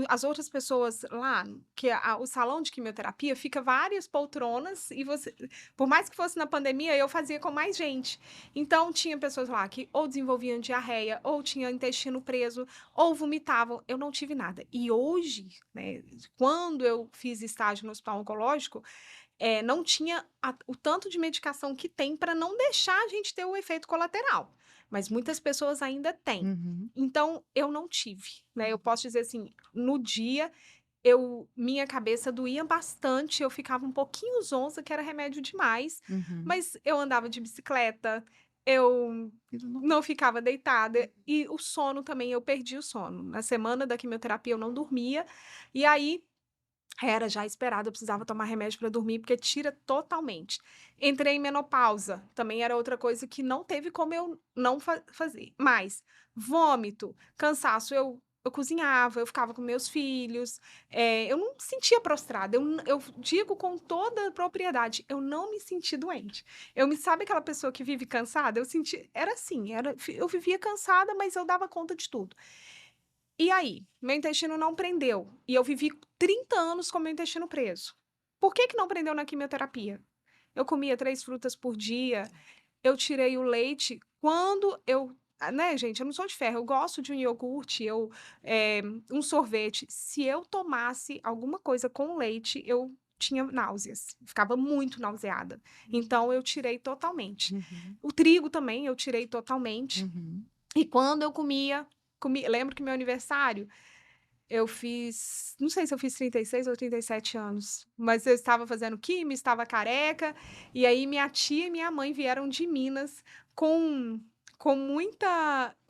as outras pessoas lá, que o salão de quimioterapia fica várias poltronas e você, por mais que fosse na pandemia, eu fazia com mais gente. Então tinha pessoas lá que ou desenvolviam diarreia, ou tinham intestino preso, ou vomitavam. Eu não tive nada. E hoje, né, quando eu fiz estágio no hospital oncológico, não tinha o tanto de medicação que tem para não deixar a gente ter o efeito colateral, mas muitas pessoas ainda têm. Uhum. Então, eu não tive, né, eu posso dizer assim, no dia, minha cabeça doía bastante, eu ficava um pouquinho zonza, que era remédio demais, Uhum. mas eu andava de bicicleta, eu Vida normal. não ficava deitada, e o sono também, eu perdi o sono. Na semana da quimioterapia eu não dormia, e aí era já esperado, eu precisava tomar remédio para dormir, porque tira totalmente. Entrei em menopausa, também era outra coisa que não teve como eu não fazer. Mas vômito, cansaço, eu cozinhava, eu ficava com meus filhos, eu não me sentia prostrada. Eu digo com toda a propriedade, eu não me senti doente. Sabe aquela pessoa que vive cansada? Era assim, eu vivia cansada, mas eu dava conta de tudo. E aí, meu intestino não prendeu. E eu vivi 30 anos com meu intestino preso. Por que que não prendeu na quimioterapia? Eu comia 3 frutas por dia, eu tirei o leite quando né, gente, eu não sou de ferro, eu gosto de um iogurte, um sorvete. Se eu tomasse alguma coisa com leite, eu tinha náuseas, ficava muito nauseada. Então eu tirei totalmente. Uhum. O trigo também eu tirei totalmente. Uhum. E quando eu lembro que meu aniversário, eu fiz, não sei se eu fiz 36 ou 37 anos, mas eu estava fazendo químio, estava careca, e aí minha tia e minha mãe vieram de Minas com com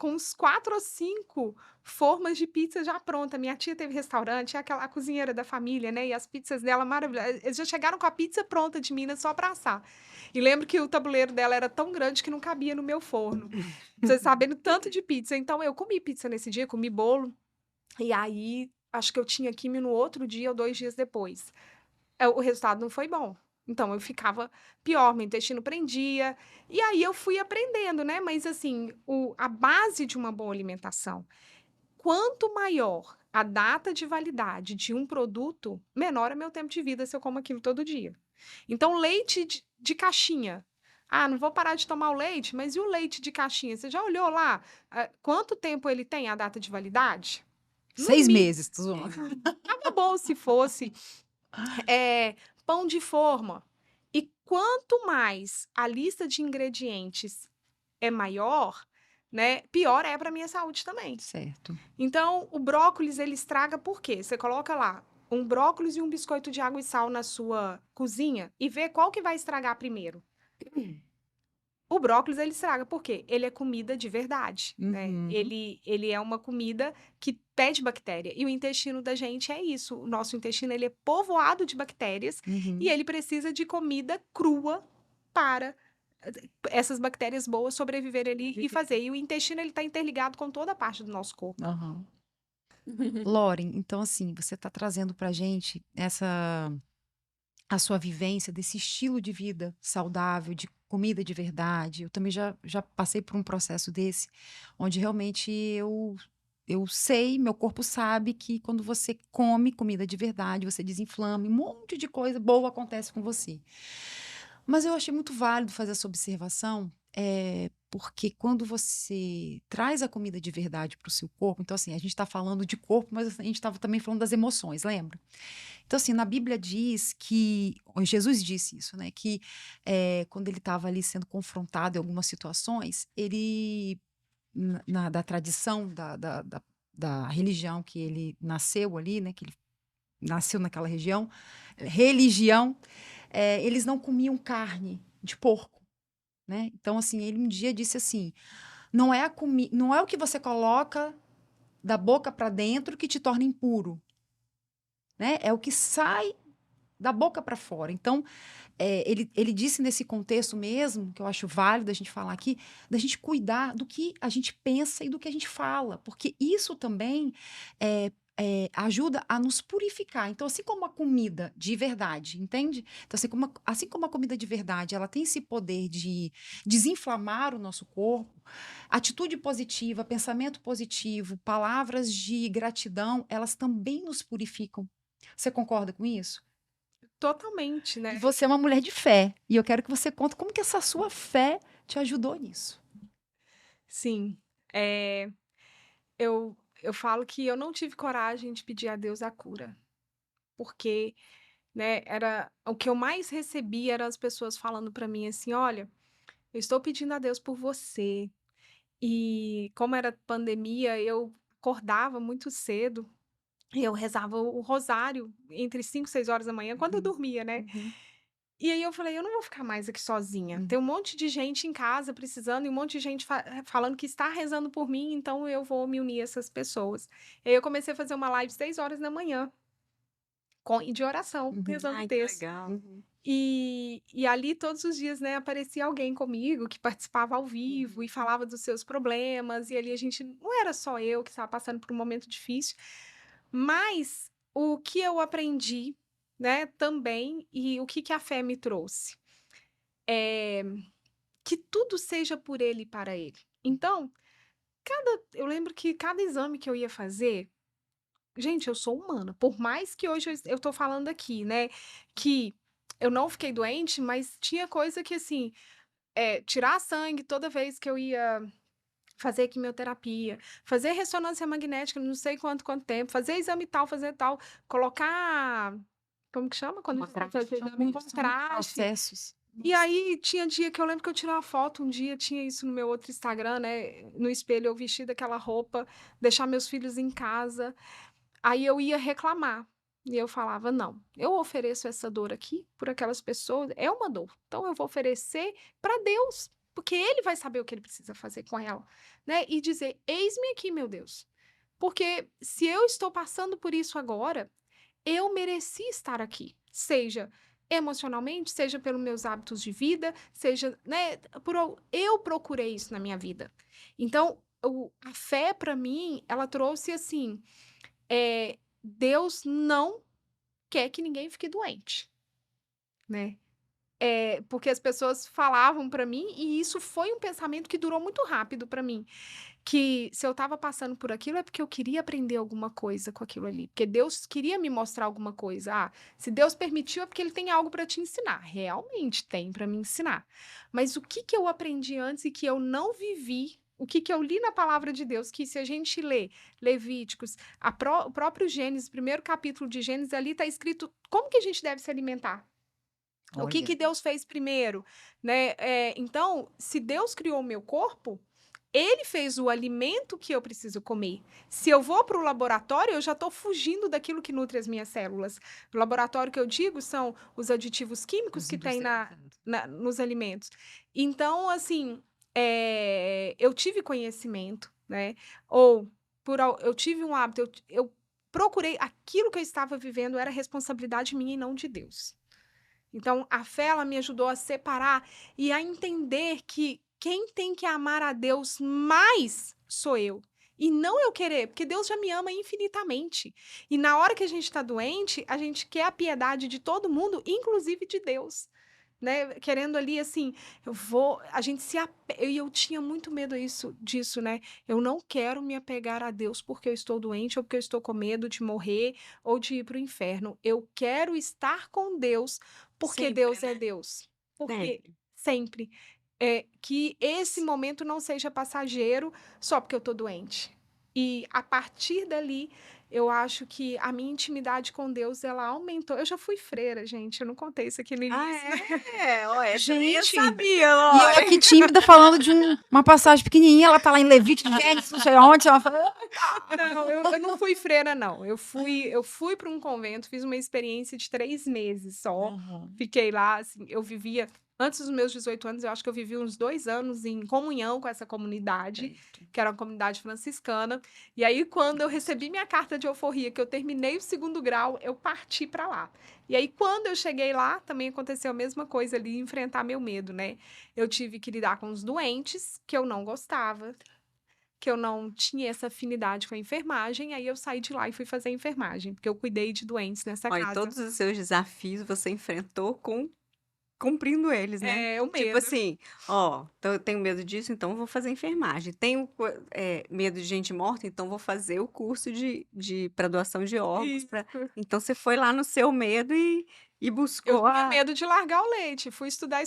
uns 4 ou 5 formas de pizza já pronta. Minha tia teve restaurante, é a cozinheira da família, né, e as pizzas dela maravilhosas. Eles já chegaram com a pizza pronta de Minas só para assar. E lembro que o tabuleiro dela era tão grande que não cabia no meu forno. Você sabendo tanto de pizza. Então eu comi pizza nesse dia, comi bolo, e aí, acho que eu tinha químio no outro dia ou 2 dias depois. O resultado não foi bom. Então eu ficava pior, meu intestino prendia, e aí eu fui aprendendo, né, mas assim, a base de uma boa alimentação, quanto maior a data de validade de um produto, menor é meu tempo de vida se eu como aquilo todo dia. Então leite de caixinha, não vou parar de tomar o leite, mas e o leite de caixinha? Você já olhou lá, quanto tempo ele tem a data de validade? No 6 mínimo. meses, tô zoando. Tava bom se fosse pão de forma. E quanto mais a lista de ingredientes é maior, né, pior é para minha saúde também. Certo. Então, o brócolis, ele estraga por quê? Você coloca lá um brócolis e um biscoito de água e sal na sua cozinha e vê qual que vai estragar primeiro. O brócolis, ele estraga por quê? Ele é comida de verdade, né? Uhum. Ele é uma comida que pede bactéria. E o intestino da gente é isso. O nosso intestino, ele é povoado de bactérias Uhum. e ele precisa de comida crua para essas bactérias boas sobreviverem ali e fazer. E o intestino, ele está interligado com toda a parte do nosso corpo. Aham. Lauren, então assim, você está trazendo pra gente a sua vivência desse estilo de vida saudável, de comida de verdade. Eu também já passei por um processo desse, onde realmente eu sei, meu corpo sabe que quando você come comida de verdade, você desinflama, e um monte de coisa boa acontece com você. Mas eu achei muito válido fazer essa observação, porque quando você traz a comida de verdade para o seu corpo, então assim, a gente está falando de corpo, mas a gente estava também falando das emoções, lembra? Então assim, na Bíblia diz que, Jesus disse isso, né? Que quando ele estava ali sendo confrontado em algumas situações, ele, da tradição da religião que ele nasceu ali, né? Que ele nasceu naquela religião, eles não comiam carne de porco, né? Então, assim, ele um dia disse assim: não é o que você coloca da boca para dentro que te torna impuro, né? É o que sai da boca para fora. Então, ele disse nesse contexto mesmo, que eu acho válido a gente falar aqui, da gente cuidar do que a gente pensa e do que a gente fala, porque isso também ajuda a nos purificar. Então, assim como a comida de verdade, entende? Então, assim como a comida de verdade, ela tem esse poder de desinflamar o nosso corpo, atitude positiva, pensamento positivo, palavras de gratidão, elas também nos purificam. Você concorda com isso? Totalmente, E né? você é uma mulher de fé. E eu quero que você conte como que essa sua fé te ajudou nisso. Sim. Eu falo que eu não tive coragem de pedir a Deus a cura, porque, né, era o que eu mais recebia eram as pessoas falando para mim assim: "Olha, eu estou pedindo a Deus por você". E como era pandemia, eu acordava muito cedo e eu rezava o rosário entre 5 e 6 horas da manhã, quando eu dormia, né. Uhum. E aí eu falei: "Eu não vou ficar mais aqui sozinha. Uhum. Tem um monte de gente em casa precisando e um monte de gente falando que está rezando por mim, então eu vou me unir a essas pessoas". E aí eu comecei a fazer uma live 6 horas da manhã de oração, Uhum. rezando Ai, que texto. legal. Uhum. E ali todos os dias, né, aparecia alguém comigo que participava ao vivo e falava dos seus problemas, e ali a gente não era só eu que estava passando por um momento difícil, mas o que eu aprendi, né, também, e o que que a fé me trouxe? É que tudo seja por ele e para ele. Então, eu lembro que cada exame que eu ia fazer, gente, eu sou humana, por mais que hoje eu tô falando aqui, né, que eu não fiquei doente, mas tinha coisa que assim, tirar sangue toda vez que eu ia fazer quimioterapia, fazer ressonância magnética não sei quanto tempo, fazer exame tal, fazer tal, colocar, como que chama quando Contraste. fazer São exame? muitos Contraste. processos. E aí tinha dia que eu lembro que eu tirei uma foto, um dia tinha isso no meu outro Instagram, né, no espelho eu vestida aquela roupa, deixar meus filhos em casa, aí eu ia reclamar, e eu falava: "Não, eu ofereço essa dor aqui por aquelas pessoas, é uma dor, então eu vou oferecer para Deus, porque ele vai saber o que ele precisa fazer com ela", né, e dizer: "Eis-me aqui, meu Deus, porque se eu estou passando por isso agora, eu mereci estar aqui, seja emocionalmente, seja pelos meus hábitos de vida, seja, né, eu procurei isso na minha vida". Então, a fé para mim, ela trouxe assim, Deus não quer que ninguém fique doente, né? Porque as pessoas falavam para mim, e isso foi um pensamento que durou muito rápido para mim, que se eu estava passando por aquilo é porque eu queria aprender alguma coisa com aquilo ali, porque Deus queria me mostrar alguma coisa. Ah, se Deus permitiu é porque ele tem algo para te ensinar. Realmente tem para me ensinar. Mas o que que eu aprendi antes e que eu não vivi o que eu li na palavra de Deus, que se a gente lê Levíticos, o próprio Gênesis, primeiro capítulo de Gênesis, ali está escrito como que a gente deve se alimentar. O que Olha. Deus fez primeiro, né? Então, se Deus criou o meu corpo, ele fez o alimento que eu preciso comer. Se eu vou para o laboratório, eu já estou fugindo daquilo que nutre as minhas células. O laboratório que eu digo são os aditivos químicos Os que tem industrializados. nos alimentos. Então, assim, eu tive conhecimento, né? Ou eu tive um hábito, eu procurei aquilo que eu estava vivendo era responsabilidade minha e não de Deus. Então, a fé, ela me ajudou a separar e a entender que quem tem que amar a Deus mais sou eu. E não eu querer, porque Deus já me ama infinitamente. E na hora que a gente está doente, a gente quer a piedade de todo mundo, inclusive de Deus. Né? Querendo ali, assim, a gente e eu tinha muito medo disso, né? Eu não quero me apegar a Deus porque eu estou doente ou porque eu estou com medo de morrer ou de ir para o inferno. Eu quero estar com Deus porque Sempre, Deus é né? Deus. Porque Sempre. sempre. Que esse momento não seja passageiro só porque eu estou doente. E a partir dali, eu acho que a minha intimidade com Deus, ela aumentou. Eu já fui freira, gente. Eu não contei isso aqui no Ah, início, né? é? Ó, essa eu nem eu Gente, sabia, e eu Lore. aqui tímida falando de uma passagem pequenininha, ela tá lá em Levítico, Gênesis, não sei onde, ela fala, Não, eu não fui freira, não. Eu fui para um convento, fiz uma experiência de 3 meses só. Uhum. Fiquei lá, assim, eu vivia. Antes dos meus 18 anos, eu acho que eu vivi uns 2 anos em comunhão com essa comunidade, que era uma comunidade franciscana. E aí, quando eu recebi minha carta de alforria, que eu terminei o 2º grau, eu parti para lá. E aí, quando eu cheguei lá, também aconteceu a mesma coisa ali, enfrentar meu medo, né? Eu tive que lidar com os doentes, que eu não gostava, que eu não tinha essa afinidade com a enfermagem, aí eu saí de lá e fui fazer enfermagem, porque eu cuidei de doentes nessa Ó, e casa. todos os seus desafios você enfrentou cumprindo eles, né? É, o Tipo medo. assim, ó, então eu tenho medo disso, então eu vou fazer enfermagem. Tenho medo de gente morta, então vou fazer o curso para doação de órgãos. Isso. Então você foi lá no seu medo e Eu buscou tinha a medo de largar o leite, fui estudar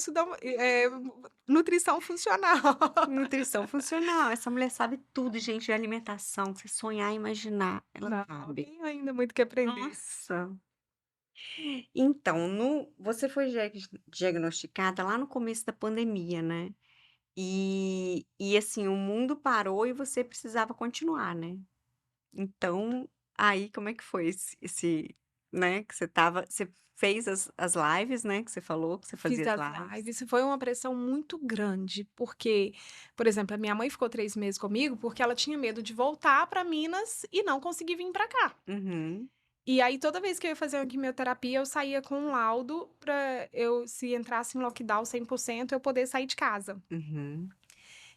nutrição funcional. nutrição funcional. Essa mulher sabe tudo, gente, de alimentação. Se sonhar e imaginar, ela Não, sabe. tenho ainda muito que aprender. Nossa. Então, você foi diagnosticada lá no começo da pandemia, né? E assim, o mundo parou e você precisava continuar, né? Então, aí como é que foi né, que você fez as lives, né, que você falou que você Fiz fazia as as lives. lives, e foi uma pressão muito grande, porque, por exemplo, a minha mãe ficou 3 meses comigo porque ela tinha medo de voltar para Minas e não conseguir vir para cá. Uhum, E aí, toda vez que eu ia fazer uma quimioterapia, eu saía com um laudo para se entrasse em lockdown 100%, eu poder sair de casa. uhum.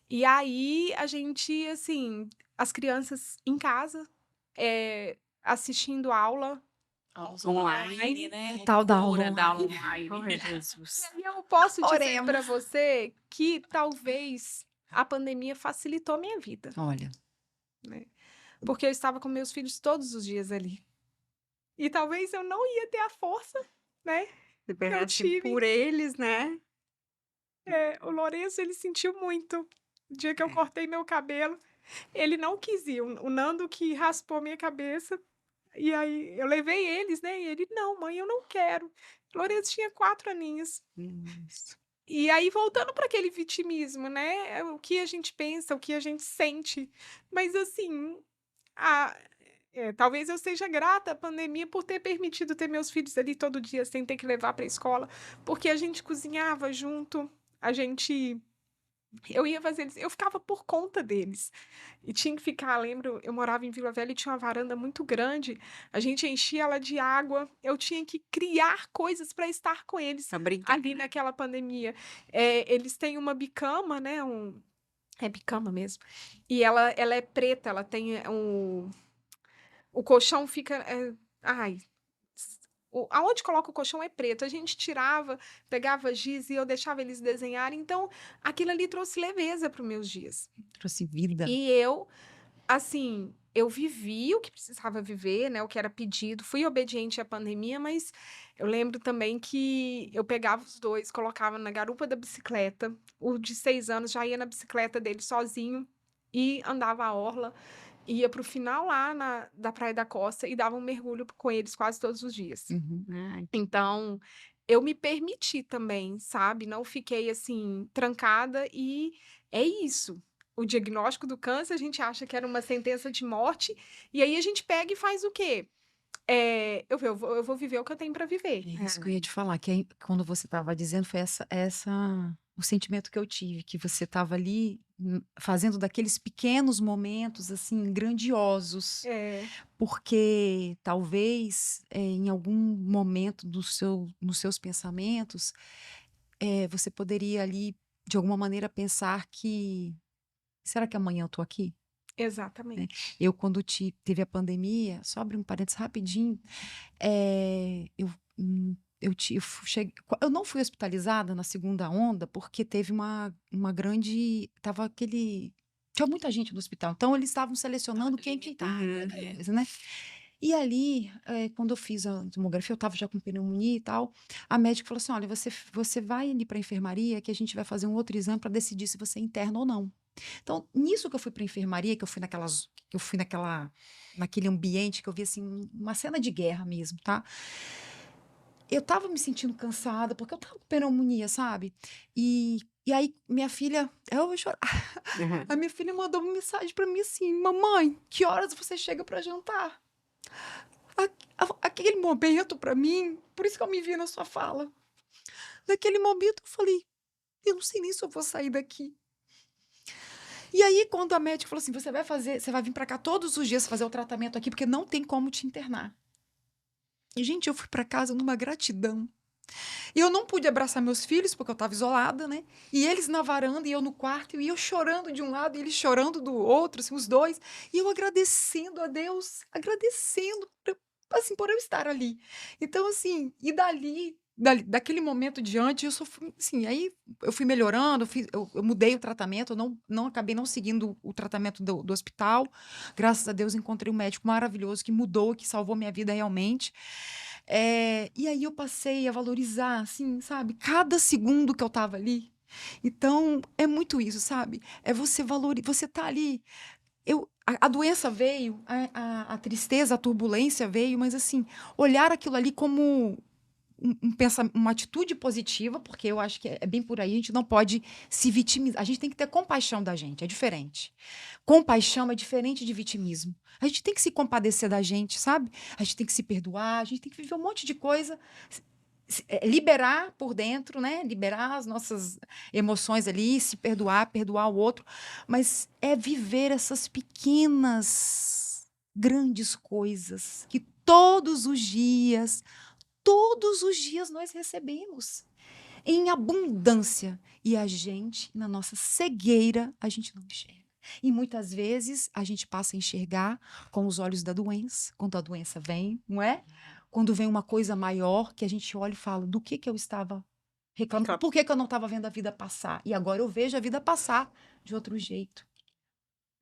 E aí, a gente, assim, as crianças em casa, assistindo aula. Aulas Online. online, né? Tal da aula Loucura da aula online. online. Ai, Jesus. E eu posso dizer para Oremos. você que talvez a pandemia facilitou minha vida, Olha, né? Porque eu estava com meus filhos todos os dias ali. E talvez eu não ia ter a força, né, Você que eu assim, tive. por eles, né? O Lourenço, ele sentiu muito. O dia que eu É. cortei meu cabelo, ele não quis ir. O Nando que raspou minha cabeça. E aí eu levei eles, né? E ele, não, mãe, eu não quero. Lourenço tinha 4 aninhos. Isso. E aí, voltando para aquele vitimismo, né? O que a gente pensa, o que a gente sente. Mas assim, a- talvez eu seja grata à pandemia por ter permitido ter meus filhos ali todo dia sem ter que levar para a escola, porque a gente cozinhava junto, a gente. Eu ia fazer eles, eu ficava por conta deles. E tinha que ficar, lembro, eu morava em Vila Velha e tinha uma varanda muito grande. A gente enchia ela de água. Eu tinha que criar coisas para estar com eles Pra brincar. ali naquela pandemia. Eles têm uma bicama, né? É bicama mesmo. E ela é preta, ela tem o colchão fica. Ai. Aonde coloca o colchão é preto. A gente tirava, pegava giz e eu deixava eles desenharem. Então, aquilo ali trouxe leveza para os meus dias. trouxe vida. E eu, assim, eu vivi o que precisava viver, né? O que era pedido. Fui obediente à pandemia, mas eu lembro também que eu pegava os dois, colocava na garupa da bicicleta. O de 6 anos já ia na bicicleta dele sozinho. e andava a orla, ia para o final lá da Praia da Costa e dava um mergulho com eles quase todos os dias. Uhum. Ai, Então, eu me permiti também, sabe? Não fiquei assim, trancada, e é isso. O diagnóstico do câncer, a gente acha que era uma sentença de morte, e aí a gente pega e faz o quê? Eu vou viver o que eu tenho para viver. É isso que eu ia te falar, que aí, quando você estava dizendo, foi o sentimento que eu tive, que você estava ali fazendo daqueles pequenos momentos, assim, grandiosos, É, porque talvez em algum momento nos seus pensamentos, você poderia ali, de alguma maneira, pensar que, será que amanhã eu tô aqui? Né? exatamente. Eu, quando teve a pandemia, só abrir um parênteses rapidinho, eu, eu não fui hospitalizada na segunda onda porque teve uma grande. Tava aquele. Tinha muita gente no hospital, então eles estavam selecionando quem que. Uhum. Né? E ali, quando eu fiz a tomografia, eu estava já com pneumonia e tal. A médica falou assim: olha, você vai ali para a enfermaria que a gente vai fazer um outro exame para decidir se você é interna ou não. Então, nisso que eu fui para a enfermaria, que eu fui naquele ambiente que eu vi assim, uma cena de guerra mesmo, tá? Eu tava me sentindo cansada, porque eu tava com pneumonia, sabe? E aí, minha filha, eu vou chorar. A minha filha mandou uma mensagem para mim assim: mamãe, que horas você chega para jantar? Aquele momento para mim, por isso que eu me vi na sua fala. Naquele momento eu falei: eu não sei nem se eu vou sair daqui. E aí, quando a médica falou assim: você vai vir para cá todos os dias fazer o tratamento aqui, porque não tem como te internar. E, gente, eu fui para casa numa gratidão. E eu não pude abraçar meus filhos, porque eu estava isolada, né? E eles na varanda e eu no quarto, e eu chorando de um lado e eles chorando do outro, assim, os dois. E eu agradecendo a Deus, agradecendo, assim, por eu estar ali. Então, assim, e daquele momento diante, eu só fui, assim, aí eu fui melhorando, eu mudei o tratamento, eu não acabei não seguindo o tratamento do hospital. Graças a Deus encontrei um médico maravilhoso que mudou, que salvou minha vida realmente. E aí eu passei a valorizar, assim, sabe, cada segundo que eu tava ali. Então, é muito isso, sabe? É você valorizar, você tá ali. A doença veio, a tristeza, a turbulência veio, mas assim, olhar aquilo ali como uma atitude positiva, porque eu acho que é bem por aí, a gente não pode se vitimizar, a gente tem que ter compaixão da gente, é diferente. Compaixão é diferente de vitimismo. A gente tem que se compadecer da gente, sabe? A gente tem que se perdoar, a gente tem que viver um monte de coisa, liberar por dentro, né? Liberar as nossas emoções ali, se perdoar o outro, mas é viver essas pequenas, grandes coisas que todos os dias nós recebemos em abundância. E a gente, na nossa cegueira, a gente não enxerga. E muitas vezes a gente passa a enxergar com os olhos da doença, quando a doença vem, não é? Quando vem uma coisa maior, que a gente olha e fala: do que eu estava reclamando? Por que eu não estava vendo a vida passar? E agora eu vejo a vida passar de outro jeito.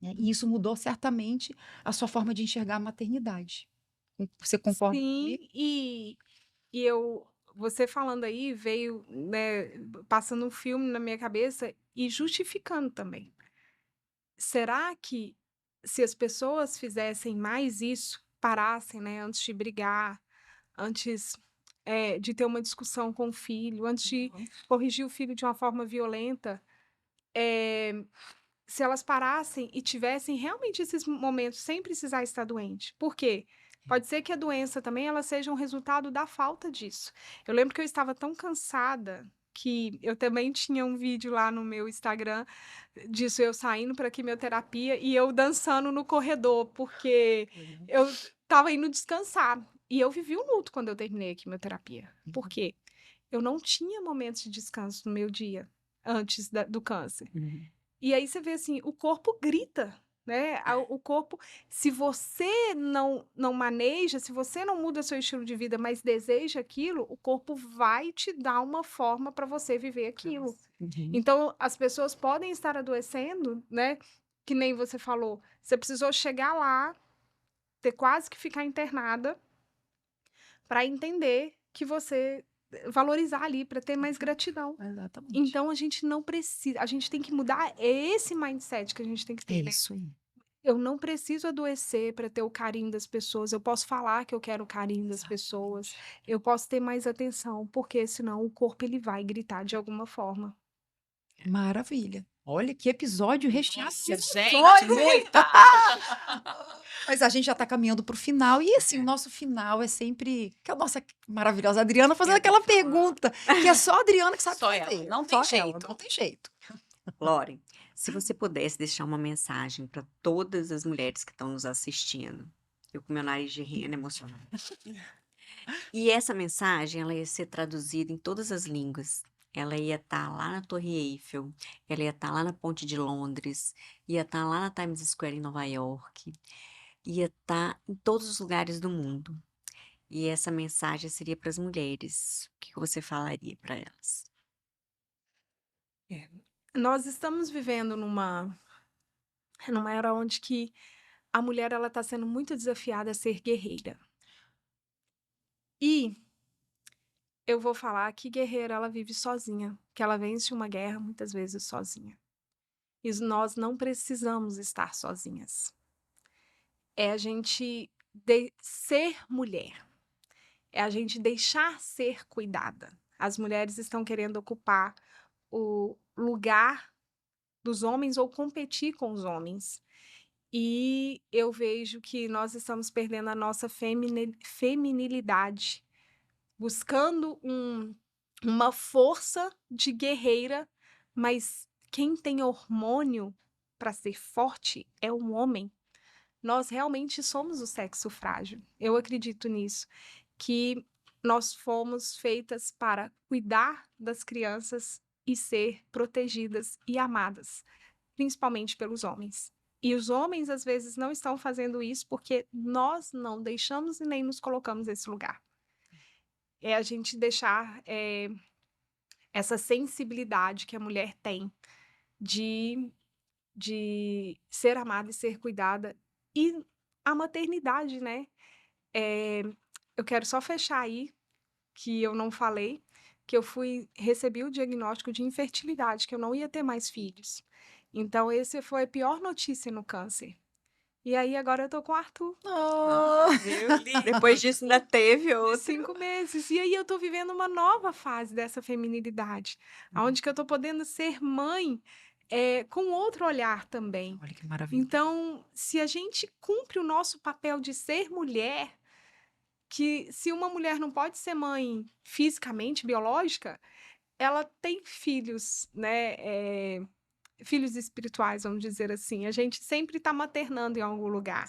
Né? E isso mudou certamente a sua forma de enxergar a maternidade. Você concorda Sim, comigo? você falando aí veio, né, passando um filme na minha cabeça e justificando também. Será que se as pessoas fizessem mais isso, parassem, né, antes de brigar, antes de ter uma discussão com o filho, antes de corrigir o filho de uma forma violenta, eh, se elas parassem e tivessem realmente esses momentos sem precisar estar doente. Por quê? Pode ser que a doença também ela seja um resultado da falta disso. Eu lembro que eu estava tão cansada que eu também tinha um vídeo lá no meu Instagram disso, eu saindo para quimioterapia e eu dançando no corredor, porque eu estava indo descansar. E eu vivi um luto quando eu terminei a quimioterapia. Por quê? Eu não tinha momentos de descanso no meu dia antes do câncer. E aí você vê assim, o corpo grita, né? O corpo, se você não maneja, se você não muda seu estilo de vida, mas deseja aquilo, o corpo vai te dar uma forma para você viver aquilo. Então, as pessoas podem estar adoecendo, né? Que nem você falou, você precisou chegar lá, ter quase que ficar internada para entender que você valorizar ali, para ter mais gratidão. Exatamente. Então a gente não precisa, a gente tem que mudar esse mindset que a gente tem que É ter, né? isso aí. Eu não preciso adoecer para ter o carinho das pessoas. Eu posso falar que eu quero o carinho das pessoas. Eu posso ter mais atenção, porque senão o corpo ele vai gritar de alguma forma. Maravilha. Olha que episódio recheado. Nossa, gente, muita! Mas a gente já está caminhando para o final. E assim, o nosso final é sempre que a nossa maravilhosa Adriana fazendo aquela pergunta que é só a Adriana que sabe Só fazer. ela, não tem Só ela, jeito. não tem jeito. Loren, se você pudesse deixar uma mensagem para todas as mulheres que estão nos assistindo, eu com meu nariz de rena emocionado. E essa mensagem, ela ia ser traduzida em todas as línguas. Ela ia estar lá na Torre Eiffel, ela ia estar lá na Ponte de Londres, ia estar lá na Times Square em Nova York, ia estar em todos os lugares do mundo. E essa mensagem seria para as mulheres. O que você falaria para elas? Nós estamos vivendo numa era onde que a mulher ela está sendo muito desafiada a ser guerreira. E eu vou falar que guerreira ela vive sozinha, que ela vence uma guerra muitas vezes sozinha. E nós não precisamos estar sozinhas. É a gente ser mulher. É a gente deixar ser cuidada. As mulheres estão querendo ocupar o lugar dos homens ou competir com os homens. E eu vejo que nós estamos perdendo a nossa feminilidade, buscando uma força de guerreira, mas quem tem hormônio para ser forte é um homem. Nós realmente somos o sexo frágil. Eu acredito nisso, que nós fomos feitas para cuidar das crianças e ser protegidas e amadas, principalmente pelos homens. E os homens, às vezes, não estão fazendo isso porque nós não deixamos e nem nos colocamos nesse lugar. É a gente deixar essa sensibilidade que a mulher tem de ser amada e ser cuidada. E a maternidade, né? Eu quero só fechar aí, que eu não falei, que eu recebi o diagnóstico de infertilidade, que eu não ia ter mais filhos. Então, esse foi a pior notícia no câncer. E aí, agora eu tô com o Arthur. Depois disso, ainda teve De outro. 5 meses. E aí eu tô vivendo uma nova fase dessa feminilidade, onde que eu tô podendo ser mãe com outro olhar também. Olha que maravilha. Então, se a gente cumpre o nosso papel de ser mulher, que se uma mulher não pode ser mãe fisicamente, biológica, ela tem filhos, né? Filhos espirituais, vamos dizer assim. A gente sempre está maternando em algum lugar.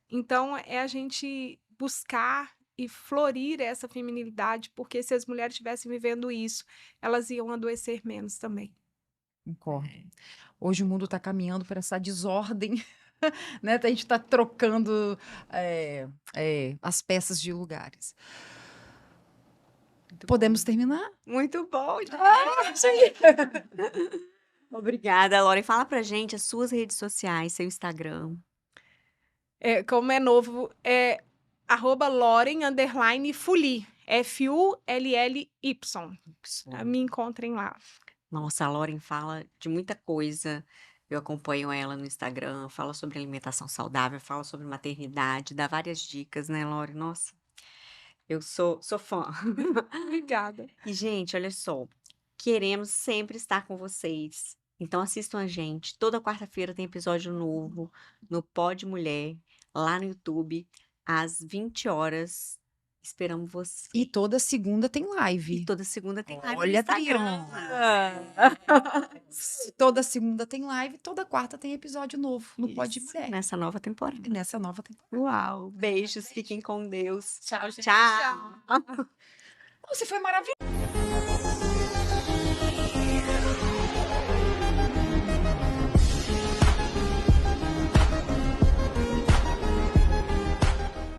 Então, é a gente buscar e florir essa feminilidade, porque se as mulheres estivessem vivendo isso, elas iam adoecer menos também. Concordo. Hoje o mundo está caminhando para essa desordem, né? A gente está trocando as peças de lugares. Muito Podemos bom. terminar? Muito bom. Obrigada, Loren. Fala pra gente as suas redes sociais, seu Instagram. Como é novo, é @Loren_Fully. FULLY. Me encontrem lá. Nossa, a Loren fala de muita coisa. Eu acompanho ela no Instagram, fala sobre alimentação saudável, fala sobre maternidade, dá várias dicas, né, Loren? Nossa, eu sou fã. Obrigada. E, gente, olha só, queremos sempre estar com vocês. Então assistam a gente. Toda quarta-feira tem episódio novo no Pod Mulher, lá no YouTube, às 20 horas. Esperamos você. E toda segunda tem E live. toda segunda tem live no Olha, Instagram. Toda segunda tem live, toda quarta tem episódio novo no Pod Isso, Mulher. nessa nova temporada. Nessa nova temporada. Uau, beijos, fiquem com Deus. Tchau, gente. Tchau. Você foi maravilhosa.